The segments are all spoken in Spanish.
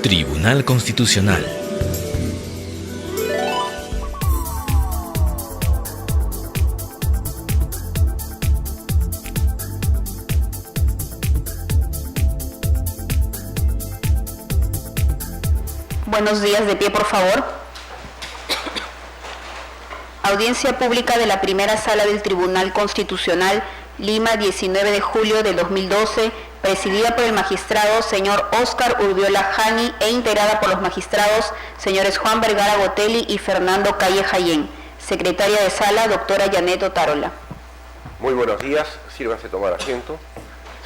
Tribunal Constitucional. Buenos días, de pie por favor. Audiencia pública de la primera sala del Tribunal Constitucional, Lima, 19 de julio de 2012, presidida por el magistrado señor Óscar Urbiola Jani e integrada por los magistrados señores Juan Vergara Botelli y Fernando Calle Jayén. Secretaria de sala, doctora Janet Otárola. Muy buenos días, sírvase tomar asiento.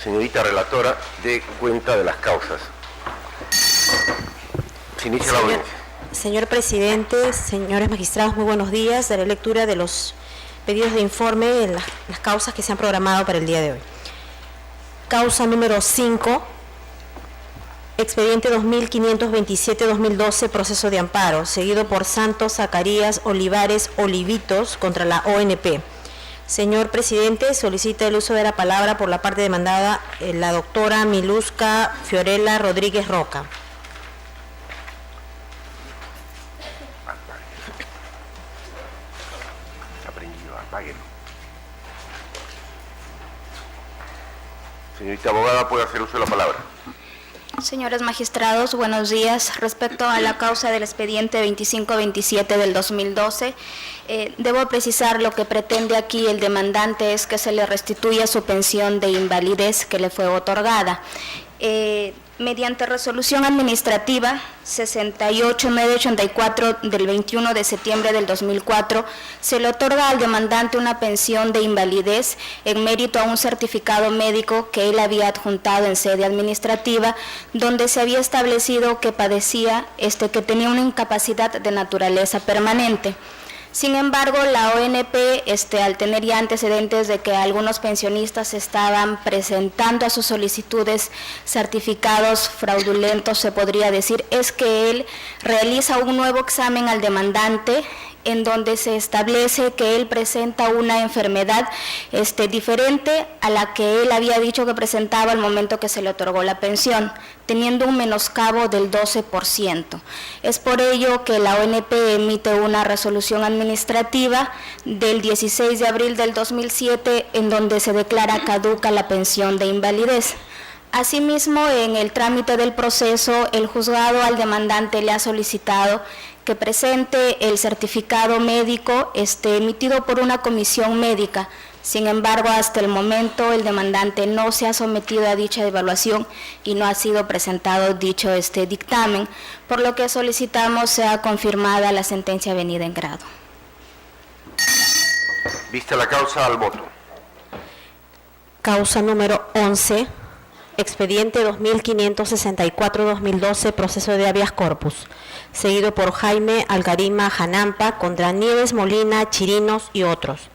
Señorita relatora, dé cuenta de las causas. Se inicia la audiencia. Señor presidente, señores magistrados, muy buenos días. Daré lectura de los pedidos de informe en las causas que se han programado para el día de hoy. Causa número 5, expediente 2527-2012, proceso de amparo, seguido por Santos Zacarías Olivares Olivitos contra la ONP. Señor presidente, solicita el uso de la palabra por la parte demandada la doctora Miluska Fiorella Rodríguez Roca. Señorita abogada, puede hacer uso de la palabra. Señores magistrados, buenos días. Respecto a la causa del expediente 2527 del 2012, debo precisar lo que pretende aquí el demandante es que se le restituya su pensión de invalidez que le fue otorgada. Mediante resolución administrativa 68984 del 21 de septiembre del 2004, se le otorga al demandante una pensión de invalidez en mérito a un certificado médico que él había adjuntado en sede administrativa, donde se había establecido que padecía, que tenía una incapacidad de naturaleza permanente. Sin embargo, la ONP, al tener ya antecedentes de que algunos pensionistas estaban presentando a sus solicitudes certificados fraudulentos, se podría decir, es que él realiza un nuevo examen al demandante en donde se establece que él presenta una enfermedad diferente a la que él había dicho que presentaba al momento que se le otorgó la pensión, teniendo un menoscabo del 12%. Es por ello que la ONP emite una resolución administrativa del 16 de abril del 2007 en donde se declara caduca la pensión de invalidez. Asimismo, en el trámite del proceso, el juzgado al demandante le ha solicitado que presente el certificado médico emitido por una comisión médica. Sin embargo, hasta el momento el demandante no se ha sometido a dicha evaluación y no ha sido presentado dicho dictamen, por lo que solicitamos sea confirmada la sentencia venida en grado. Vista la causa, al voto. Causa número 11. Expediente 2564-2012, proceso de habeas corpus, seguido por Jaime Algarima Janampa contra Nieves Molina, Chirinos y otros.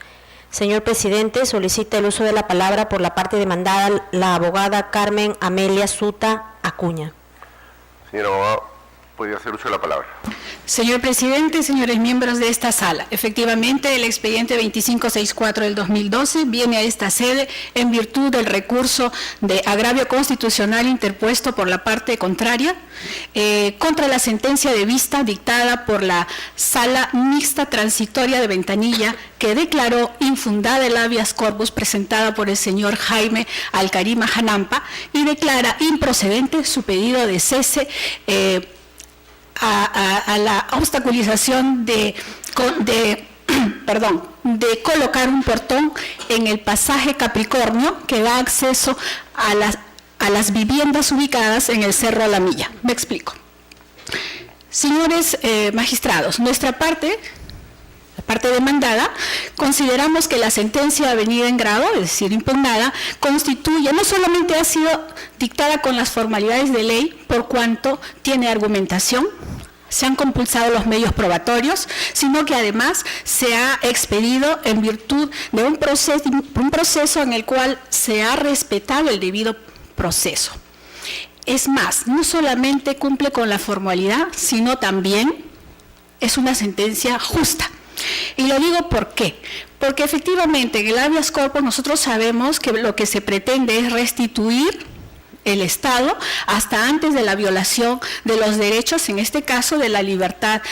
Señor presidente, solicita el uso de la palabra por la parte demandada la abogada Carmen Amelia Suta Acuña. Señor abogado, puede hacer uso de la palabra. Señor presidente, señores miembros de esta sala, efectivamente el expediente 2564 del 2012 viene a esta sede en virtud del recurso de agravio constitucional interpuesto por la parte contraria contra la sentencia de vista dictada por la Sala Mixta Transitoria de Ventanilla, que declaró infundada el habeas corpus presentada por el señor Jaime Algarima Janampa y declara improcedente su pedido de cese a la obstaculización de colocar un portón en el pasaje Capricornio que da acceso a las viviendas ubicadas en el Cerro a la Milla. Me explico. Señores magistrados, nuestra parte, la parte demandada, consideramos que la sentencia venida en grado, es decir, impugnada, constituye, no solamente ha sido dictada con las formalidades de ley, por cuanto tiene argumentación, se han compulsado los medios probatorios, sino que además se ha expedido en virtud de un proceso en el cual se ha respetado el debido proceso. Es más, no solamente cumple con la formalidad, sino también es una sentencia justa. Y lo digo ¿por qué? Porque efectivamente en el habeas corpus nosotros sabemos que lo que se pretende es restituir el Estado hasta antes de la violación de los derechos, en este caso de la libertad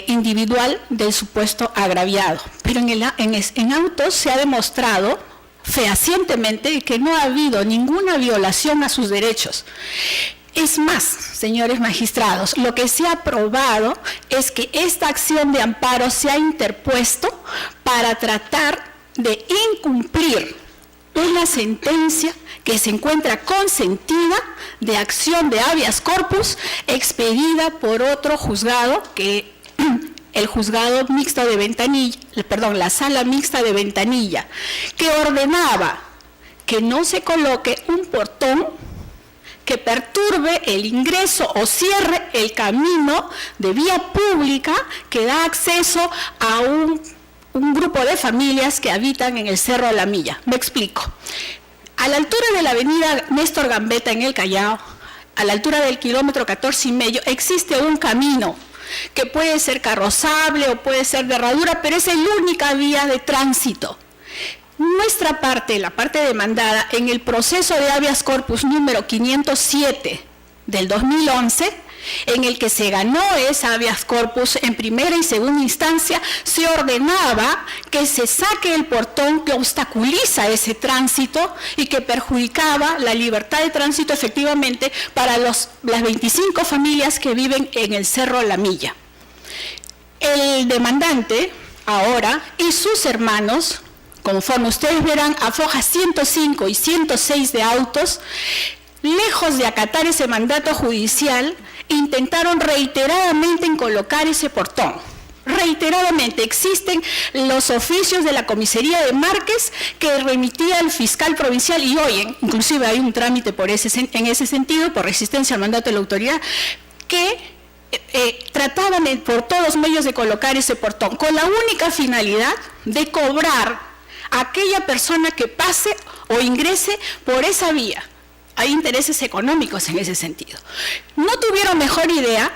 individual del supuesto agraviado. Pero en autos se ha demostrado fehacientemente que no ha habido ninguna violación a sus derechos. Es más, señores magistrados, lo que se ha probado es que esta acción de amparo se ha interpuesto para tratar de incumplir una sentencia que se encuentra consentida de acción de habeas corpus expedida por otro juzgado, que el juzgado mixto de Ventanilla, perdón, la sala mixta de Ventanilla, que ordenaba que no se coloque un portón que perturbe el ingreso o cierre el camino de vía pública que da acceso a un grupo de familias que habitan en el Cerro La Milla. Me explico. A la altura de la avenida Néstor Gambetta en el Callao, a la altura del kilómetro 14,5, existe un camino que puede ser carrozable o puede ser de herradura, pero es la única vía de tránsito. Nuestra parte, la parte demandada, en el proceso de habeas corpus número 507 del 2011, en el que se ganó esa habeas corpus en primera y segunda instancia, se ordenaba que se saque el portón que obstaculiza ese tránsito y que perjudicaba la libertad de tránsito efectivamente para las 25 familias que viven en el Cerro La Milla. El demandante ahora y sus hermanos, conforme ustedes verán, a fojas 105 y 106 de autos, lejos de acatar ese mandato judicial, intentaron reiteradamente en colocar ese portón. Reiteradamente existen los oficios de la comisaría de Márquez que remitía al fiscal provincial, y hoy inclusive hay un trámite en ese sentido, por resistencia al mandato de la autoridad, que trataban por todos medios de colocar ese portón, con la única finalidad de cobrar a aquella persona que pase o ingrese por esa vía. Hay intereses económicos en ese sentido. No tuvieron mejor idea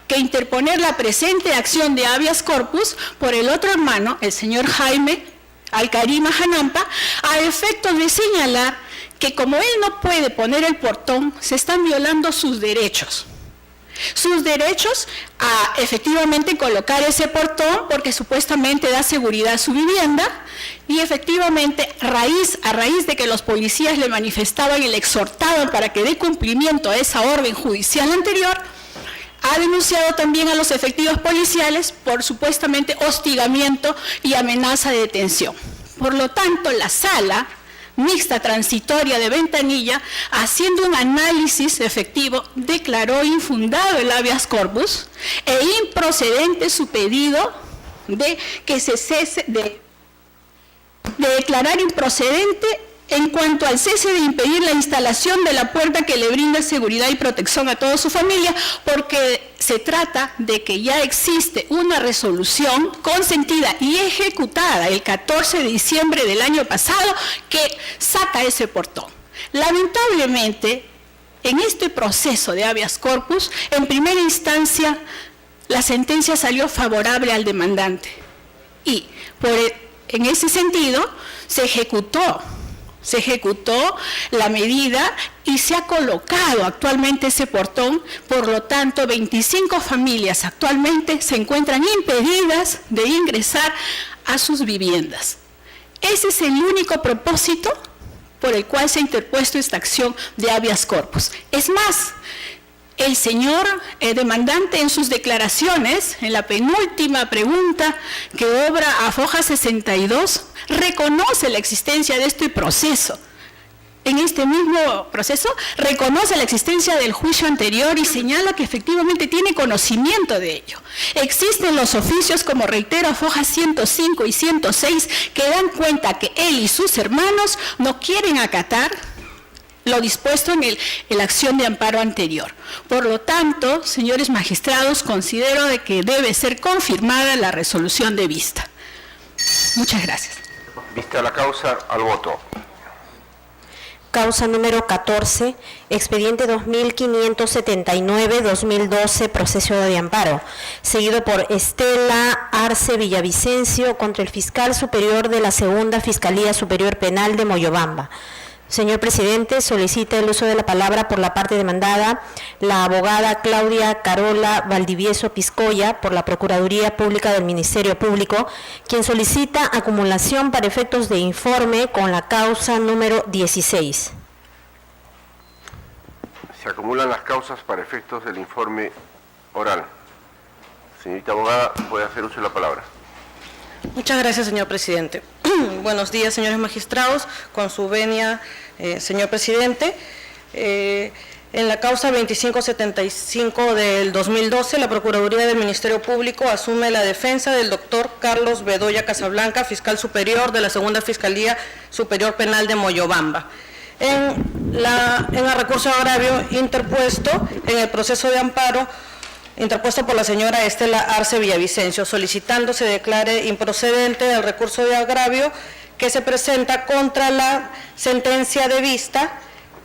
que interponer la presente acción de habeas corpus por el otro hermano, el señor Jaime Alcarima Janampa, a efectos de señalar que como él no puede poner el portón, se están violando sus derechos. Sus derechos a efectivamente colocar ese portón porque supuestamente da seguridad a su vivienda, y efectivamente a raíz de que los policías le manifestaban y le exhortaban para que dé cumplimiento a esa orden judicial anterior, ha denunciado también a los efectivos policiales por supuestamente hostigamiento y amenaza de detención. Por lo tanto, la sala mixta transitoria de Ventanilla, haciendo un análisis efectivo, declaró infundado el habeas corpus e improcedente su pedido de que se cese de declarar improcedente en cuanto al cese de impedir la instalación de la puerta que le brinda seguridad y protección a toda su familia, porque se trata de que ya existe una resolución consentida y ejecutada el 14 de diciembre del año pasado que saca ese portón. Lamentablemente, en este proceso de habeas corpus, en primera instancia, la sentencia salió favorable al demandante y en ese sentido se ejecutó la medida y se ha colocado actualmente ese portón. Por lo tanto, 25 familias actualmente se encuentran impedidas de ingresar a sus viviendas. Ese es el único propósito por el cual se ha interpuesto esta acción de habeas corpus. Es más, el señor demandante en sus declaraciones, en la penúltima pregunta que obra a foja 62, reconoce la existencia de este proceso. En este mismo proceso reconoce la existencia del juicio anterior y señala que efectivamente tiene conocimiento de ello. Existen los oficios, como reitero, a fojas 105 y 106, que dan cuenta que él y sus hermanos no quieren acatar lo dispuesto en la acción de amparo anterior. Por lo tanto, señores magistrados, considero de que debe ser confirmada la resolución de vista. Muchas gracias. Vista la causa, al voto. Causa número 14, expediente 2579-2012, proceso de amparo, seguido por Estela Arce Villavicencio contra el fiscal superior de la Segunda Fiscalía Superior Penal de Moyobamba. Señor presidente, solicita el uso de la palabra por la parte demandada la abogada Claudia Carola Valdivieso Piscoya por la Procuraduría Pública del Ministerio Público, quien solicita acumulación para efectos de informe con la causa número 16. Se acumulan las causas para efectos del informe oral. Señorita abogada, puede hacer uso de la palabra. Muchas gracias, señor presidente. Buenos días, señores magistrados. Con su venia, señor presidente. En la causa 2575 del 2012, la Procuraduría del Ministerio Público asume la defensa del doctor Carlos Bedoya Casablanca, fiscal superior de la Segunda Fiscalía Superior Penal de Moyobamba. En el recurso agravio interpuesto en el proceso de amparo interpuesto por la señora Estela Arce Villavicencio, solicitando se declare improcedente el recurso de agravio que se presenta contra la sentencia de vista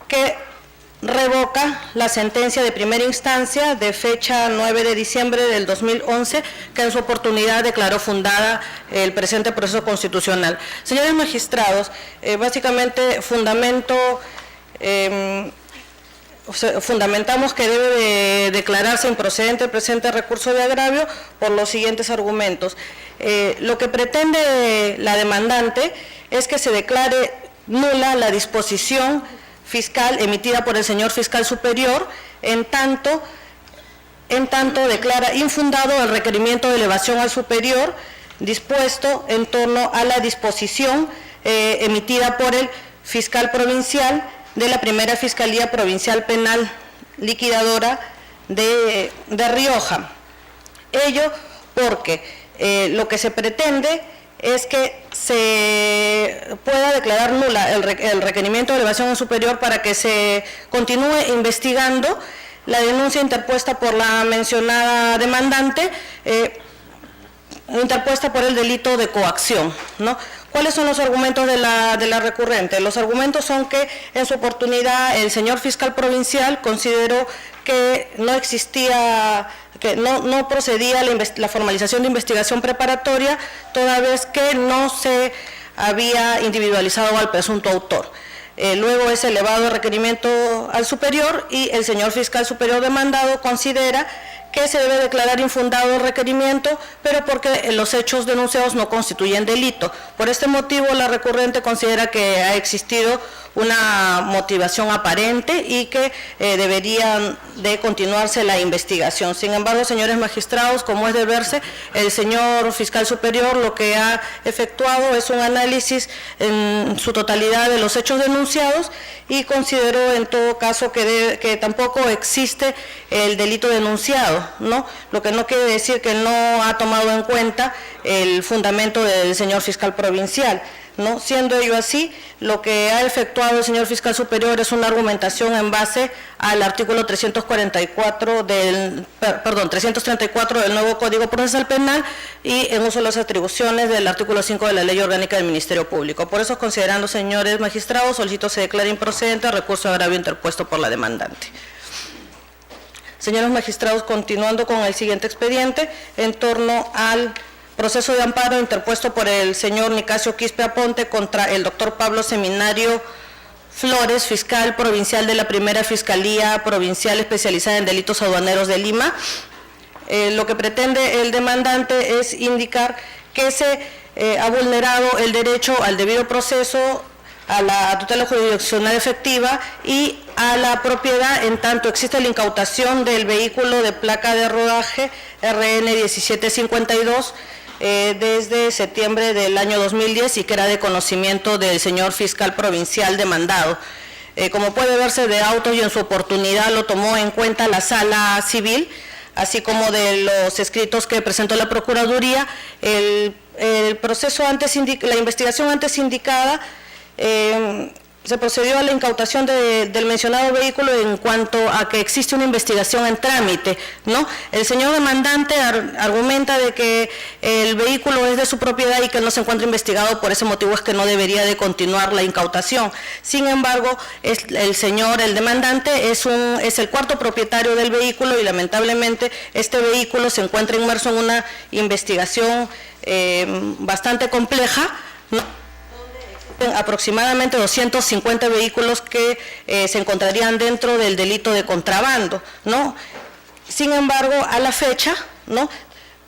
que revoca la sentencia de primera instancia de fecha 9 de diciembre del 2011, que en su oportunidad declaró fundada el presente proceso constitucional. Señores magistrados, básicamente fundamentamos que debe de declararse improcedente el presente recurso de agravio por los siguientes argumentos. Lo que pretende la demandante es que se declare nula la disposición fiscal emitida por el señor fiscal superior, en tanto declara infundado el requerimiento de elevación al superior dispuesto en torno a la disposición emitida por el fiscal provincial de la Primera Fiscalía Provincial Penal Liquidadora de Rioja. Ello porque lo que se pretende es que se pueda declarar nula el requerimiento de elevación al superior para que se continúe investigando la denuncia interpuesta por la mencionada demandante, interpuesta por el delito de coacción, ¿no? ¿Cuáles son los argumentos de la recurrente? Los argumentos son que en su oportunidad el señor fiscal provincial consideró que no existía, que no procedía la formalización de investigación preparatoria, toda vez que no se había individualizado al presunto autor. Luego es elevado el requerimiento al superior y el señor fiscal superior demandado considera que se debe declarar infundado el requerimiento, pero porque los hechos denunciados no constituyen delito. Por este motivo, la recurrente considera que ha existido una motivación aparente y que debería de continuarse la investigación. Sin embargo, señores magistrados, como es de verse, el señor fiscal superior lo que ha efectuado es un análisis en su totalidad de los hechos denunciados y consideró en todo caso que tampoco existe el delito denunciado, ¿no? Lo que no quiere decir que no ha tomado en cuenta el fundamento del señor fiscal provincial, ¿no? Siendo ello así, lo que ha efectuado el señor fiscal superior es una argumentación en base al artículo 334 del nuevo Código Procesal Penal y en uso de las atribuciones del artículo 5 de la Ley Orgánica del Ministerio Público. Por eso, considerando, señores magistrados, solicito se declare improcedente el recurso de agravio interpuesto por la demandante. Señores magistrados, continuando con el siguiente expediente, en torno al proceso de amparo interpuesto por el señor Nicasio Quispe Aponte contra el doctor Pablo Seminario Flores, fiscal provincial de la Primera Fiscalía Provincial especializada en delitos aduaneros de Lima. Lo que pretende el demandante es indicar que se ha vulnerado el derecho al debido proceso, a la tutela jurisdiccional efectiva y a la propiedad, en tanto existe la incautación del vehículo de placa de rodaje RN 1752 desde septiembre del año 2010 y que era de conocimiento del señor fiscal provincial demandado. Como puede verse de autos y en su oportunidad lo tomó en cuenta la Sala Civil, así como de los escritos que presentó la Procuraduría, el proceso antes la investigación antes indicada, se procedió a la incautación del mencionado vehículo en cuanto a que existe una investigación en trámite, ¿no? El señor demandante argumenta de que el vehículo es de su propiedad y que no se encuentra investigado, por ese motivo es que no debería de continuar la incautación. Sin embargo, el demandante es el cuarto propietario del vehículo y lamentablemente este vehículo se encuentra inmerso en una investigación bastante compleja, ¿no? aproximadamente 250 vehículos que se encontrarían dentro del delito de contrabando, ¿no? Sin embargo, a la fecha, ¿no?,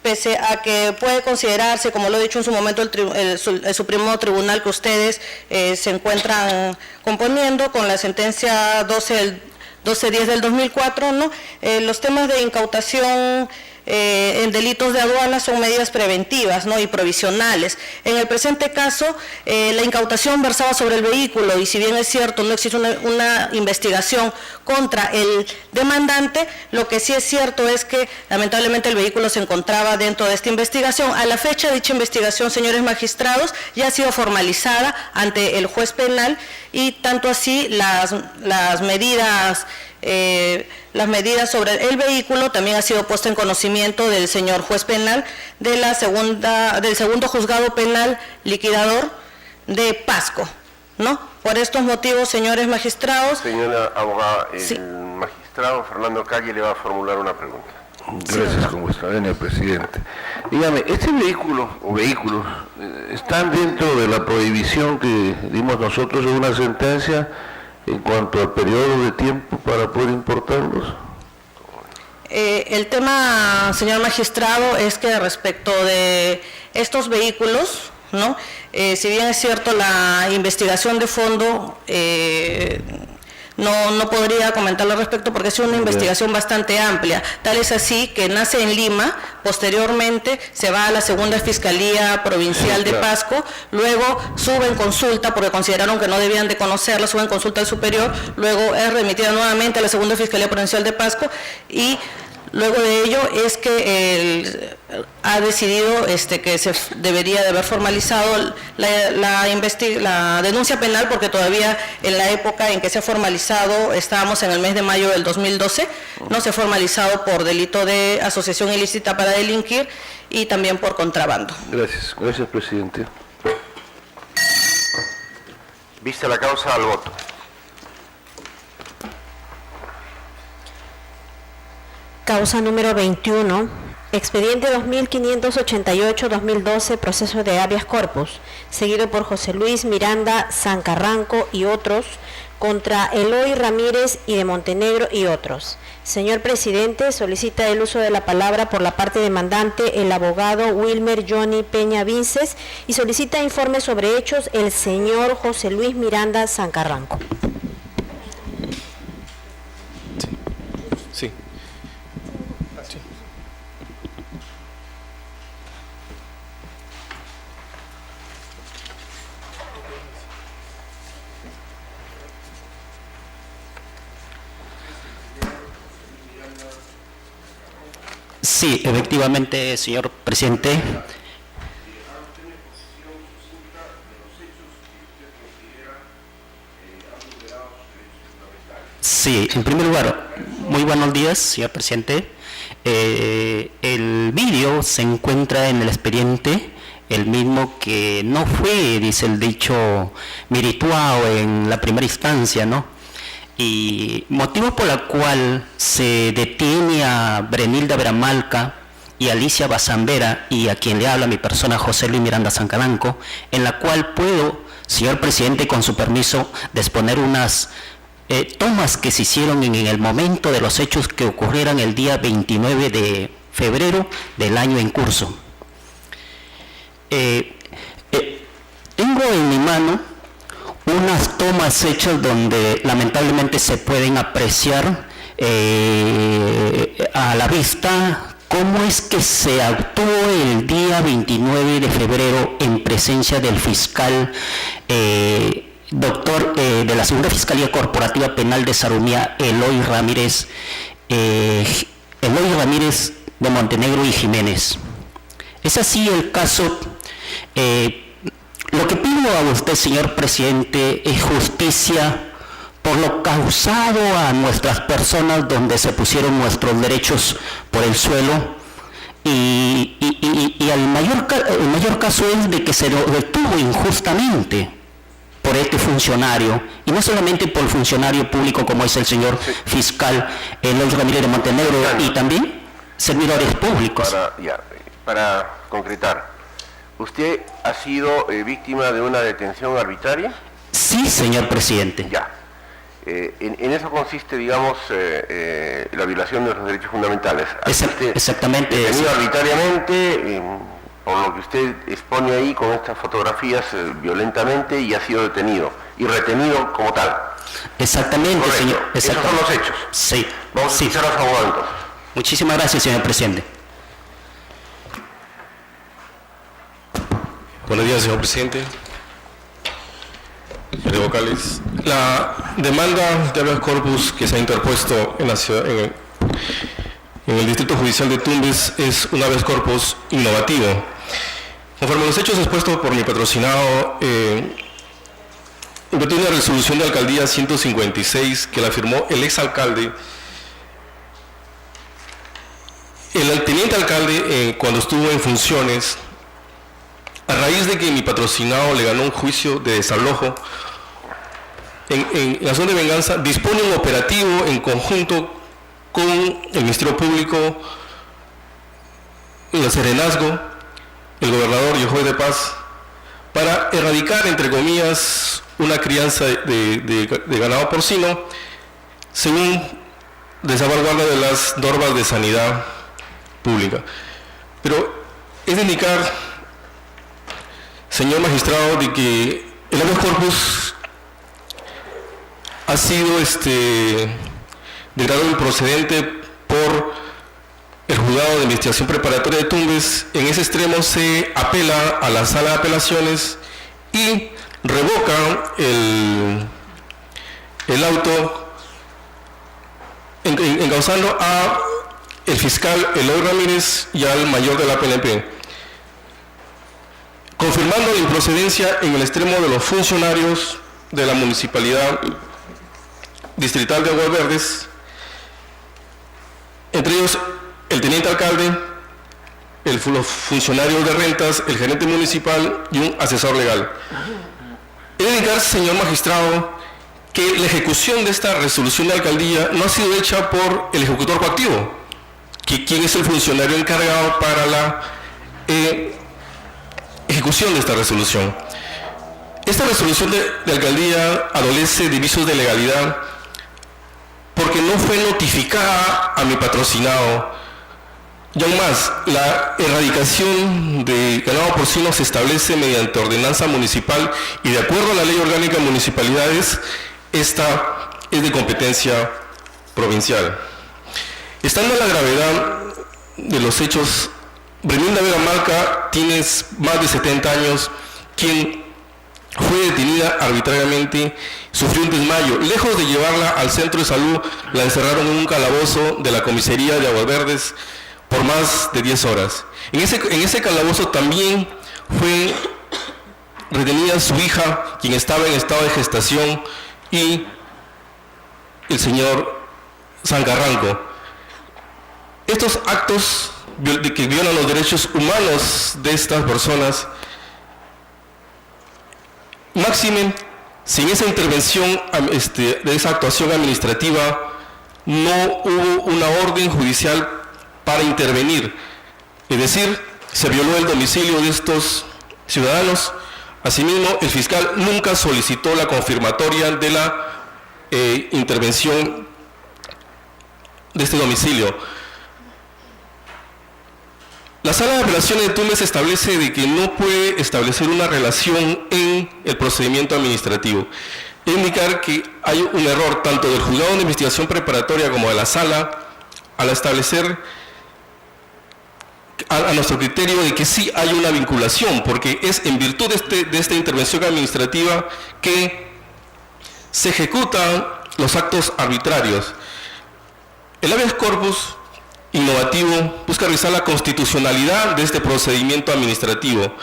pese a que puede considerarse, como lo he dicho en su momento el Supremo Tribunal que ustedes se encuentran componiendo con la sentencia 1210 del 2004, ¿no?, los temas de incautación en delitos de aduana son medidas preventivas, ¿no?, y provisionales. En el presente caso, la incautación versaba sobre el vehículo y si bien es cierto no existe una investigación contra el demandante, lo que sí es cierto es que lamentablemente el vehículo se encontraba dentro de esta investigación. A la fecha, dicha investigación, señores magistrados, ya ha sido formalizada ante el juez penal y tanto así las medidas sobre el vehículo también ha sido puesta en conocimiento del señor juez penal del segundo juzgado penal liquidador de Pasco, ¿no? Por estos motivos, señores magistrados. Señora abogada, el Sí. magistrado Fernando Calle le va a formular una pregunta. Gracias, con vuestra venia, presidente. Dígame, ¿este vehículo o vehículos están dentro de la prohibición que dimos nosotros en una sentencia en cuanto al periodo de tiempo para poder importarlos? El tema, señor magistrado, es que respecto de estos vehículos, ¿no?, si bien es cierto la investigación de fondo, no podría comentarlo al respecto porque es una investigación bastante amplia. Tal es así que nace en Lima, posteriormente se va a la segunda Fiscalía Provincial de Pasco, luego sube en consulta porque consideraron que no debían de conocerla, sube en consulta al superior, luego es remitida nuevamente a la segunda Fiscalía Provincial de Pasco y luego de ello es que ha decidido que se debería de haber formalizado la denuncia penal porque todavía en la época en que se ha formalizado, estábamos en el mes de mayo del 2012, no se ha formalizado por delito de asociación ilícita para delinquir y también por contrabando. Gracias, presidente. Vista la causa, al voto. Causa número 21, expediente 2588-2012, proceso de habeas corpus, seguido por José Luis Miranda Sancarranco y otros, contra Eloy Ramírez y de Montenegro y otros. Señor presidente, solicita el uso de la palabra por la parte demandante el abogado Wilmer Johnny Peña Vinces y solicita informe sobre hechos el señor José Luis Miranda Sancarranco. Sí. Sí, efectivamente, señor presidente. Sí, en primer lugar, muy buenos días, señor presidente. El vídeo se encuentra en el expediente, el mismo que no fue, dice el dicho, merituado en la primera instancia, ¿no? Y motivo por el cual se detiene a Brenilda Bramalca y Alicia Bazambera y a quien le habla mi persona José Luis Miranda Sancarranco, en la cual puedo, señor presidente, con su permiso, disponer unas tomas que se hicieron en el momento de los hechos que ocurrieron el día 29 de febrero del año en curso. Tengo en mi mano unas tomas hechas donde lamentablemente se pueden apreciar a la vista cómo es que se actuó el día 29 de febrero en presencia del fiscal doctor de la Segunda Fiscalía Corporativa Penal de Sarumía, Eloy Ramírez de Montenegro y Jiménez. Es así el caso. Lo que pido a usted, señor presidente, es justicia por lo causado a nuestras personas donde se pusieron nuestros derechos por el suelo y el mayor caso es de que se lo detuvo injustamente por este funcionario y no solamente por el funcionario público como es el señor fiscal Eloy Ramírez de Montenegro y también servidores públicos. Para concretar, ¿Usted ha sido víctima de una detención arbitraria? Sí, señor presidente. Ya. En eso consiste, digamos, la violación de los derechos fundamentales. Exactamente. Detenido arbitrariamente, por lo que usted expone ahí con estas fotografías, violentamente, y ha sido detenido y retenido como tal. Exactamente, Correcto. señor. Esos son los hechos. Sí. Vamos a escuchar a los abogados entonces. Muchísimas gracias, señor presidente. Buenos días, señor presidente. Señores vocales, la demanda de habeas corpus que se ha interpuesto en el Distrito Judicial de Tumbes es un habeas corpus innovativo. Conforme a los hechos expuestos por mi patrocinado, yo tengo una resolución de alcaldía 156 que la firmó el exalcalde. El teniente alcalde, cuando estuvo en funciones, a raíz de que mi patrocinado le ganó un juicio de desalojo, en acción de venganza, dispone un operativo en conjunto con el Ministerio Público, el Serenazgo, el gobernador y el juez de paz, para erradicar, entre comillas, una crianza de ganado porcino, según de salvaguarda de las normas de sanidad pública. Pero es de indicar, señor magistrado, de que el habeas corpus ha sido declarado improcedente por el juzgado de investigación preparatoria de Tumbes. En ese extremo se apela a la sala de apelaciones y revoca el auto encauzando a el fiscal Eloy Ramírez y al mayor de la PNP, confirmando la improcedencia en el extremo de los funcionarios de la Municipalidad Distrital de Aguas Verdes, entre ellos el teniente alcalde, los funcionarios de rentas, el gerente municipal y un asesor legal. He de indicar, señor magistrado, que la ejecución de esta resolución de alcaldía no ha sido hecha por el ejecutor coactivo, quien es el funcionario encargado para la ejecución de esta resolución. Esta resolución de alcaldía adolece de vicios de legalidad porque no fue notificada a mi patrocinado. Y aún más, la erradicación de ganado porcino se establece mediante ordenanza municipal y de acuerdo a la Ley Orgánica de Municipalidades, esta es de competencia provincial. Estando la gravedad de los hechos, Brenda Vera Malca tiene más de 70 años, quien fue detenida arbitrariamente, sufrió un desmayo. Lejos de llevarla al centro de salud, la encerraron en un calabozo de la comisaría de Aguas Verdes por más de 10 horas. En ese calabozo también fue retenida su hija, quien estaba en estado de gestación, y el señor Sancarranco. Estos actos que violan los derechos humanos de estas personas, máxime, sin esa intervención de esa actuación administrativa, no hubo una orden judicial para intervenir. Es decir, se violó el domicilio de estos ciudadanos. Asimismo, el fiscal nunca solicitó la confirmatoria de la intervención de este domicilio. La sala de apelaciones de Tumbes establece de que no puede establecer una relación en el procedimiento administrativo. Es indicar que hay un error tanto del juzgado de investigación preparatoria como de la sala al establecer a nuestro criterio de que sí hay una vinculación, porque es en virtud de esta intervención administrativa que se ejecutan los actos arbitrarios. El habeas corpus innovativo busca revisar la constitucionalidad de este procedimiento administrativo.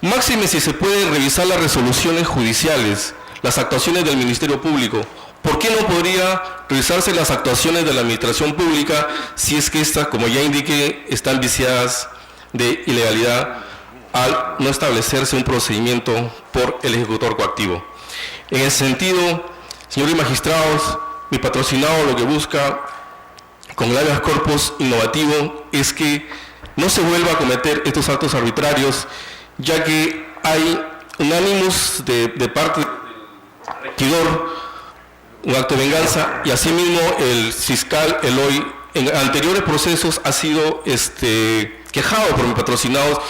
Máxime si se puede revisar las resoluciones judiciales, las actuaciones del Ministerio Público. ¿Por qué no podría revisarse las actuaciones de la Administración Pública si es que estas, como ya indiqué, están viciadas de ilegalidad al no establecerse un procedimiento por el ejecutor coactivo? En ese sentido, señores magistrados, mi patrocinado lo que busca con el habeas corpus innovativo es que no se vuelva a cometer estos actos arbitrarios ya que hay un ánimos de parte del regidor, un acto de venganza, y asimismo el fiscal Eloy en anteriores procesos ha sido quejado por mis patrocinados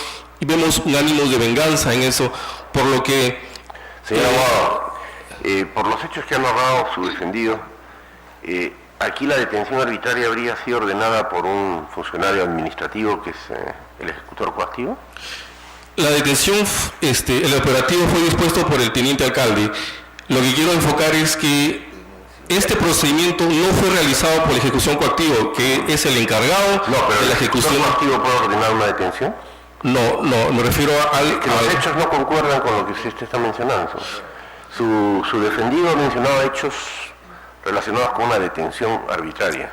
y vemos un ánimo de venganza en eso, por lo que... Señor abogado, por los hechos que ha narrado su defendido, aquí la detención arbitraria habría sido ordenada por un funcionario administrativo que es el ejecutor coactivo. La detención, el operativo fue dispuesto por el teniente alcalde. Lo que quiero enfocar es que este procedimiento no fue realizado por la ejecución coactivo, que es el encargado de la ejecución. ¿El coactivo puede ordenar una detención? No, me refiero al... Que los hechos no concuerdan con lo que usted está mencionando. Su defendido ha mencionado hechos relacionados con una detención arbitraria.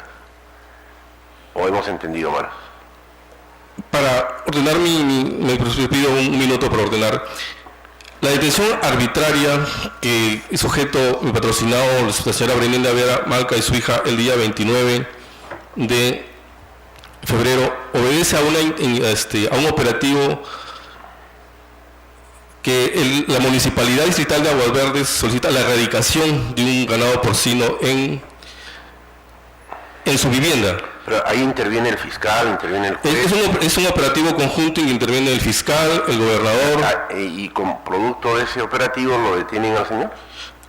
¿O hemos entendido mal? Para ordenar me pido un minuto para ordenar. La detención arbitraria que es sujeto mi patrocinado, la señora Brenda Vera Malca y su hija el día 29 de febrero, obedece a un operativo que la Municipalidad Distrital de Aguas Verdes solicita la erradicación de un ganado porcino en su vivienda. Pero ahí interviene el fiscal, interviene el juez. Es un operativo conjunto en que interviene el fiscal, el gobernador. ¿Y con producto de ese operativo lo detienen al señor?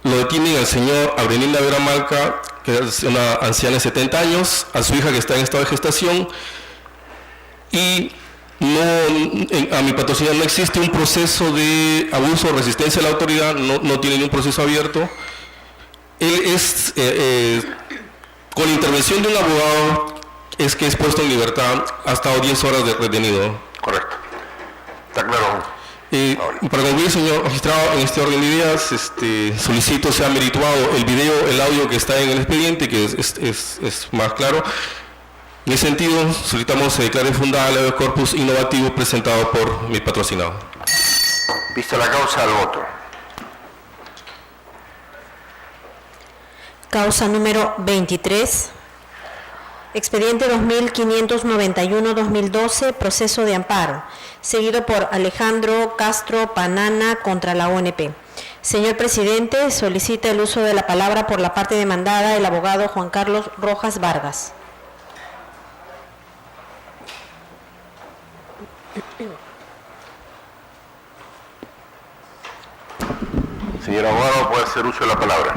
Lo detienen al señor Abrelinda Vera Malca, que es una anciana de 70 años, a su hija que está en estado de gestación, y a mi patrocinador no existe un proceso de abuso o resistencia a la autoridad, no tiene ningún proceso abierto. Él es, con intervención de un abogado, es que es puesto en libertad, ha estado 10 horas de retenido. Correcto. Está claro. Para concluir, señor magistrado, en este orden de ideas, solicito sea merituado el audio que está en el expediente, que es más claro. En ese sentido, solicitamos se declare fundada la de corpus innovativo presentado por mi patrocinado. Vista la causa, al voto. Causa número 23. Expediente 2591-2012, proceso de amparo, seguido por Alejandro Castro Panana contra la ONP. Señor presidente, solicita el uso de la palabra por la parte demandada el abogado Juan Carlos Rojas Vargas. Señor abogado, puede hacer uso de la palabra.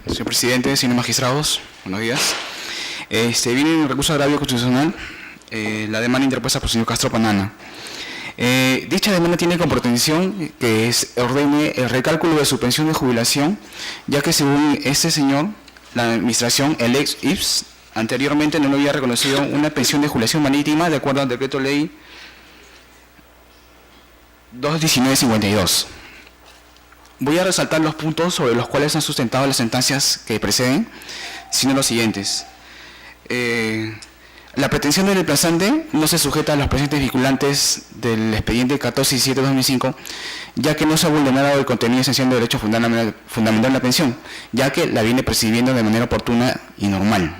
Señor presidente, señores magistrados, buenos días. Viene un recurso agravio constitucional, la demanda interpuesta por el señor Castro Panana. Dicha demanda tiene como pretensión que ordene el recálculo de su pensión de jubilación, ya que según este señor, la administración, el ex IPS, anteriormente no le había reconocido una pensión de jubilación marítima de acuerdo al decreto ley 21952. Voy a resaltar los puntos sobre los cuales han sustentado las sentencias que preceden, sino los siguientes. La pretensión del desplazante no se sujeta a los presentes vinculantes del expediente 1417-2005, ya que no se ha vulnerado el contenido esencial del derecho fundamental de la pensión, ya que la viene percibiendo de manera oportuna y normal.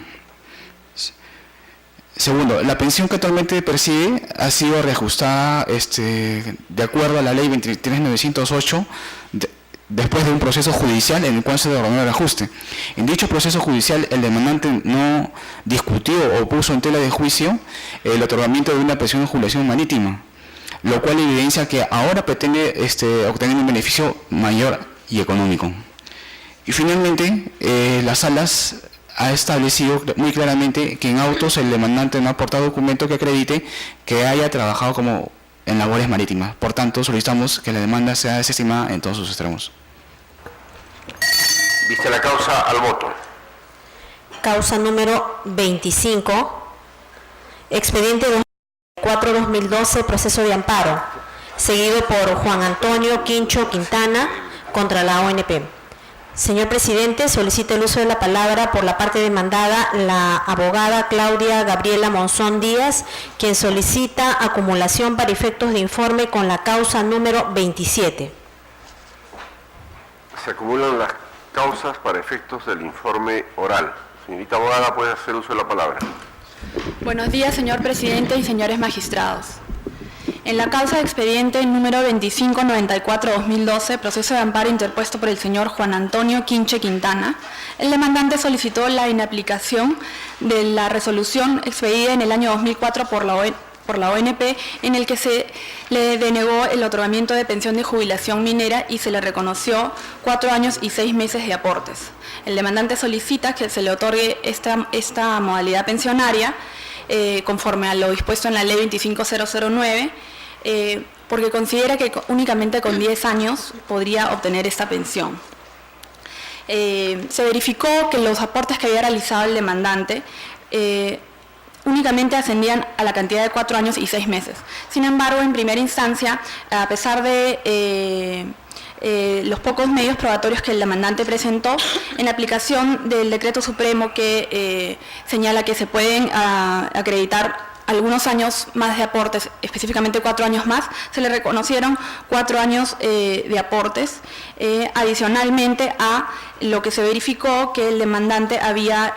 Segundo, la pensión que actualmente percibe ha sido reajustada de acuerdo a la ley 23908, después de un proceso judicial en el cual se ordenó el ajuste. En dicho proceso judicial, el demandante no discutió o puso en tela de juicio el otorgamiento de una pensión de jubilación marítima, lo cual evidencia que ahora pretende obtener un beneficio mayor y económico. Y finalmente, las salas ha establecido muy claramente que en autos el demandante no ha aportado documento que acredite que haya trabajado como en labores marítimas. Por tanto, solicitamos que la demanda sea desestimada en todos sus extremos. Vista la causa, al voto. Causa número 25. Expediente 2004-2012, proceso de amparo, seguido por Juan Antonio Quincho Quintana contra la ONP. Señor presidente, solicito el uso de la palabra por la parte demandada la abogada Claudia Gabriela Monzón Díaz, quien solicita acumulación para efectos de informe con la causa número 27. Se acumulan las causas para efectos del informe oral. Señorita abogada, puede hacer uso de la palabra. Buenos días, señor presidente y señores magistrados. En la causa de expediente número 2594-2012, proceso de amparo interpuesto por el señor Juan Antonio Quinche Quintana, el demandante solicitó la inaplicación de la resolución expedida en el año 2004 por la ONP, en el que se le denegó el otorgamiento de pensión de jubilación minera y se le reconoció 4 años y 6 meses de aportes. El demandante solicita que se le otorgue esta modalidad pensionaria conforme a lo dispuesto en la ley 25009, porque considera que únicamente con 10 años podría obtener esta pensión. Se verificó que los aportes que había realizado el demandante únicamente ascendían a la cantidad de 4 años y 6 meses. Sin embargo, en primera instancia, a pesar de los pocos medios probatorios que el demandante presentó, en aplicación del decreto supremo que señala que se pueden acreditar algunos años más de aportes, específicamente 4 años más, se le reconocieron 4 años de aportes, adicionalmente a lo que se verificó que el demandante había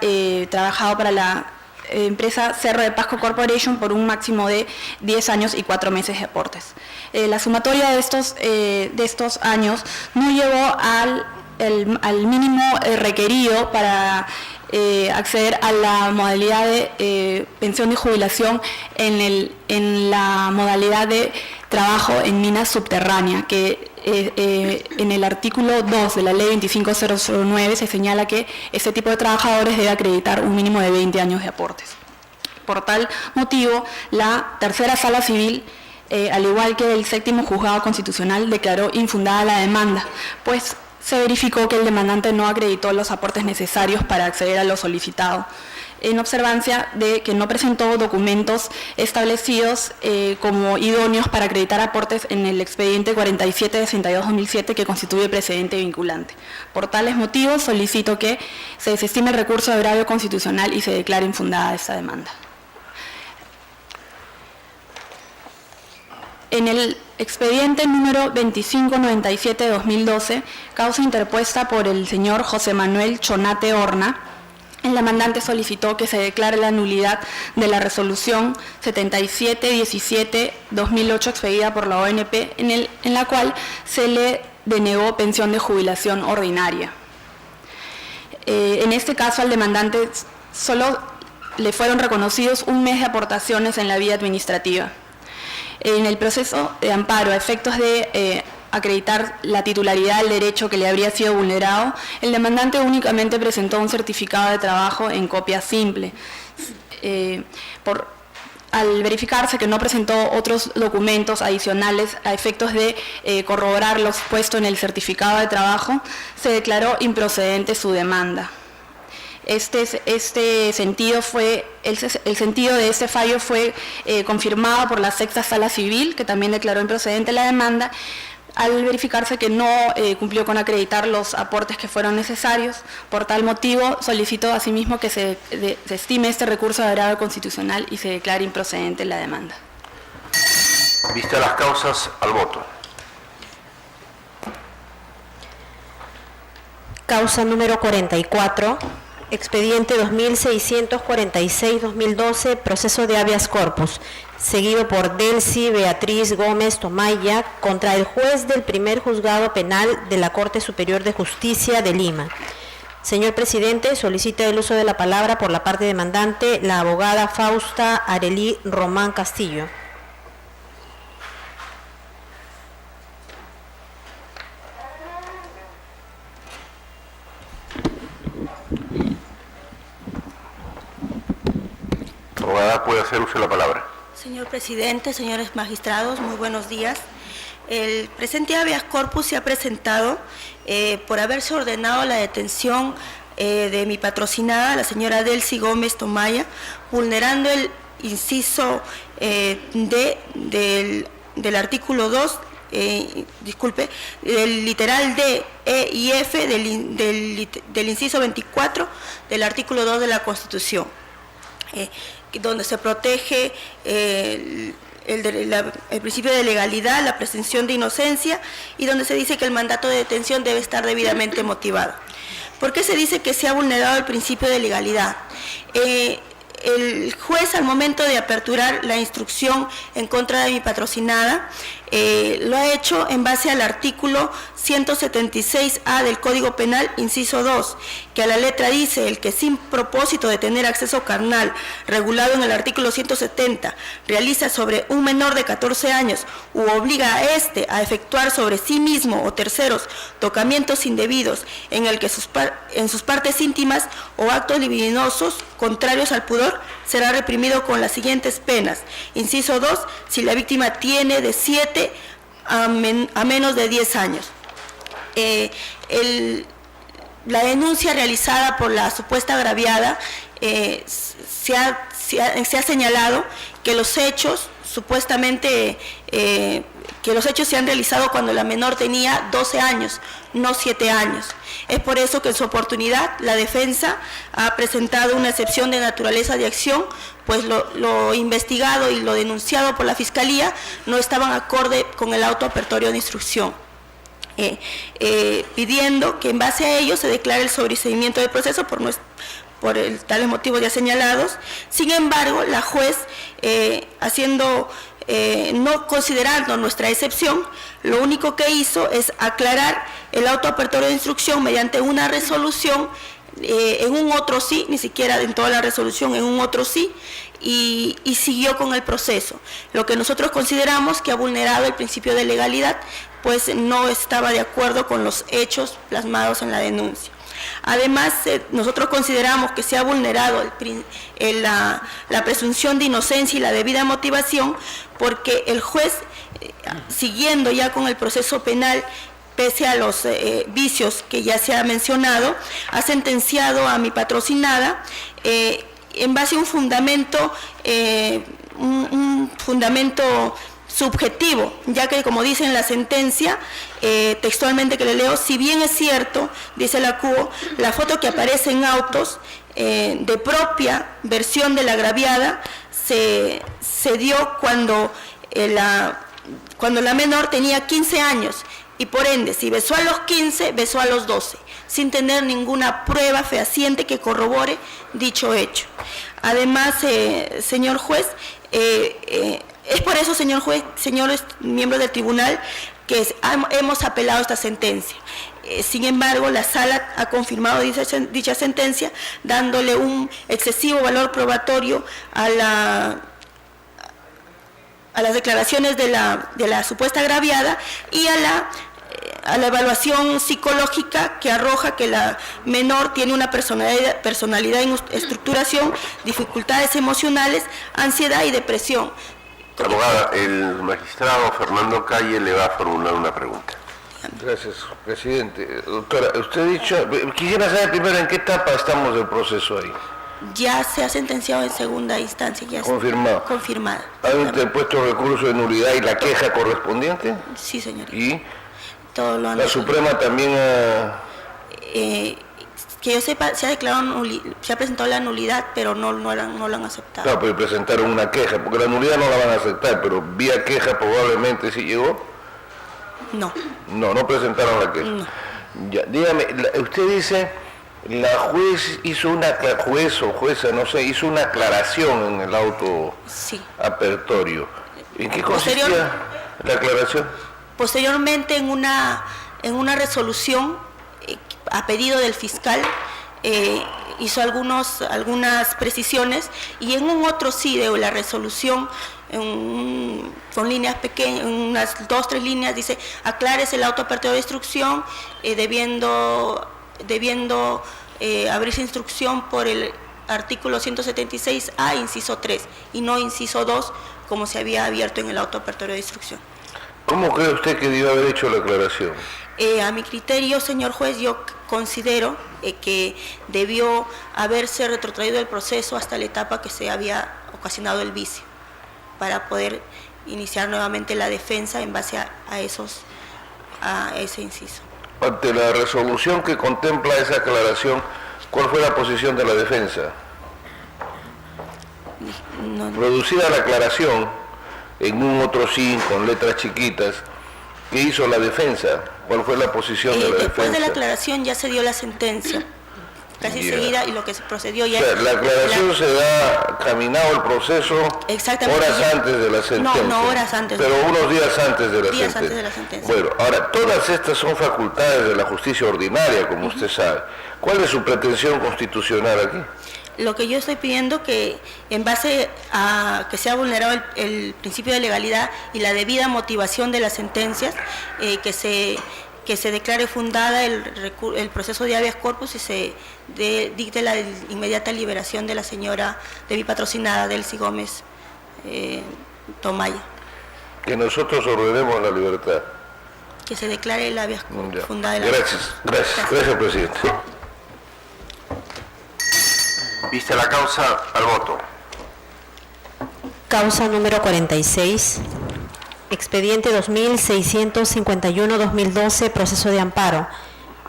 trabajado para la empresa Cerro de Pasco Corporation por un máximo de 10 años y 4 meses de aportes. La sumatoria de estos años no llevó al mínimo requerido para acceder a la modalidad de pensión de jubilación en la modalidad de trabajo en minas subterráneas, que en el artículo 2 de la ley 25009 se señala que este tipo de trabajadores debe acreditar un mínimo de 20 años de aportes. Por tal motivo, la tercera sala civil, al igual que el séptimo juzgado constitucional, declaró infundada la demanda, pues se verificó que el demandante no acreditó los aportes necesarios para acceder a lo solicitado, en observancia de que no presentó documentos establecidos como idóneos para acreditar aportes en el expediente 4762-2007 que constituye precedente vinculante. Por tales motivos, solicito que se desestime el recurso de agravio constitucional y se declare infundada esta demanda. En el expediente número 2597-2012, causa interpuesta por el señor José Manuel Chonate Horna, el demandante solicitó que se declare la nulidad de la resolución 7717-2008 expedida por la ONP, en la cual se le denegó pensión de jubilación ordinaria. En este caso, al demandante solo le fueron reconocidos un mes de aportaciones en la vía administrativa. En el proceso de amparo, a efectos de acreditar la titularidad del derecho que le habría sido vulnerado, el demandante únicamente presentó un certificado de trabajo en copia simple. Al verificarse que no presentó otros documentos adicionales a efectos de corroborar lo expuesto en el certificado de trabajo, se declaró improcedente su demanda. El sentido de este fallo fue confirmado por la sexta sala civil, que también declaró improcedente la demanda, al verificarse que no cumplió con acreditar los aportes que fueron necesarios. Por tal motivo, solicito asimismo que se estime este recurso de agravio constitucional y se declare improcedente la demanda. Vistas las causas, al voto. Causa número 44. Expediente 2646-2012, proceso de habeas corpus, seguido por Delcy Beatriz Gómez Tomaya contra el juez del primer juzgado penal de la Corte Superior de Justicia de Lima. Señor presidente, solicita el uso de la palabra por la parte demandante la abogada Fausta Arelí Román Castillo. Abogada, puede hacer uso de la palabra. Señor presidente, señores magistrados, muy buenos días. El presente habeas corpus se ha presentado por haberse ordenado la detención de mi patrocinada, la señora Delcy Gómez Tomaya, vulnerando el inciso del artículo 2, del literal D, E y F del inciso 24 del artículo 2 de la Constitución, donde se protege el principio de legalidad, la presunción de inocencia, y donde se dice que el mandato de detención debe estar debidamente motivado. ¿Por qué se dice que se ha vulnerado el principio de legalidad? el juez, al momento de aperturar la instrucción en contra de mi patrocinada, lo ha hecho en base al artículo 176A del Código Penal, inciso 2, que a la letra dice: el que sin propósito de tener acceso carnal, regulado en el artículo 170, realiza sobre un menor de 14 años u obliga a éste a efectuar sobre sí mismo o terceros tocamientos indebidos en el que en sus partes íntimas o actos libidinosos contrarios al pudor, será reprimido con las siguientes penas. Inciso 2, si la víctima tiene de 7 a menos de 10 años. La denuncia realizada por la supuesta agraviada se ha señalado que los hechos supuestamente que los hechos se han realizado cuando la menor tenía 12 años, no 7 años. Es por eso que en su oportunidad la defensa ha presentado una excepción de naturaleza de acción, pues lo investigado y lo denunciado por la Fiscalía no estaban acorde con el auto apertorio de instrucción. Pidiendo que en base a ello se declare el sobreseimiento del proceso por tales motivos ya señalados. Sin embargo, la juez, no considerando nuestra excepción, lo único que hizo es aclarar el auto apertorio de instrucción mediante una resolución en un otro sí, ni siquiera en toda la resolución, en un otro sí, y siguió con el proceso. Lo que nosotros consideramos que ha vulnerado el principio de legalidad, pues no estaba de acuerdo con los hechos plasmados en la denuncia. Además, nosotros consideramos que se ha vulnerado la presunción de inocencia y la debida motivación, porque el juez, siguiendo ya con el proceso penal, pese a los vicios que ya se ha mencionado, ha sentenciado a mi patrocinada en base a un fundamento subjetivo, ya que, como dice en la sentencia, textualmente que le leo: si bien es cierto, dice la CUO, la foto que aparece en autos de propia versión de la agraviada se dio cuando la menor tenía 15 años, y por ende, si besó a los 15, besó a los 12, sin tener ninguna prueba fehaciente que corrobore dicho hecho. Además, señor juez, es por eso, señor juez, señores miembros del tribunal, que hemos apelado esta sentencia. Sin embargo, la sala ha confirmado dicha sentencia, dándole un excesivo valor probatorio a las declaraciones de la supuesta agraviada y a la evaluación psicológica que arroja que la menor tiene una personalidad en estructuración, dificultades emocionales, ansiedad y depresión. Abogada, el magistrado Fernando Calle le va a formular una pregunta. Gracias, presidente. Doctora, usted ha dicho, quisiera saber primero en qué etapa estamos del proceso ahí. Ya se ha sentenciado en segunda instancia. Ya confirmado. Confirmada. ¿Han interpuesto recurso de nulidad y la queja correspondiente? Sí, señorita. ¿Y todo lo han la Suprema también ha...? Que yo sepa, se ha presentado la nulidad, pero no lo han aceptado. No, pero presentaron una queja, porque la nulidad no la van a aceptar, pero vía queja probablemente sí llegó. No. No presentaron la queja. No. Ya, dígame, usted dice, la juez hizo jueza, no sé, hizo una aclaración en el auto apertorio. ¿En qué consistía la aclaración? Posteriormente, en una resolución a pedido del fiscal, hizo algunas precisiones, y en un otro sí de la resolución, con líneas pequeñas, unas 2-3 líneas, dice: aclárese el auto apertorio de instrucción, debiendo abrirse instrucción por el artículo 176A, inciso 3, y no inciso 2, como se había abierto en el auto apertorio de instrucción. ¿Cómo cree usted que debió haber hecho la aclaración? A mi criterio, señor juez, yo considero que debió haberse retrotraído el proceso hasta la etapa que se había ocasionado el vicio, para poder iniciar nuevamente la defensa en base a ese inciso. Ante la resolución que contempla esa aclaración, ¿cuál fue la posición de la defensa? Producida la aclaración en un otro sí, con letras chiquitas, ¿qué hizo la defensa? ¿Cuál fue la posición de la defensa? Después de la aclaración ya se dio la sentencia casi Ya. seguida, y lo que se procedió ya... O sea, la aclaración se da caminado el proceso Exactamente. horas antes de la sentencia. No horas antes. Pero unos días antes de la Días sentencia. antes de la sentencia. Bueno, ahora, todas estas son facultades de la justicia ordinaria, como usted sabe. ¿Cuál es su pretensión constitucional aquí? Lo que yo estoy pidiendo que, en base a que se ha vulnerado el principio de legalidad y la debida motivación de las sentencias, que se declare fundada el proceso de habeas corpus y se dicte la inmediata liberación de la señora, de mi patrocinada, Delcy Gómez Tomaya. Que nosotros ordenemos la libertad. Que se declare el habeas corpus Ya. fundada. Gracias, presidente. Vista la causa, al voto. Causa número 46. Expediente 2651-2012, proceso de amparo,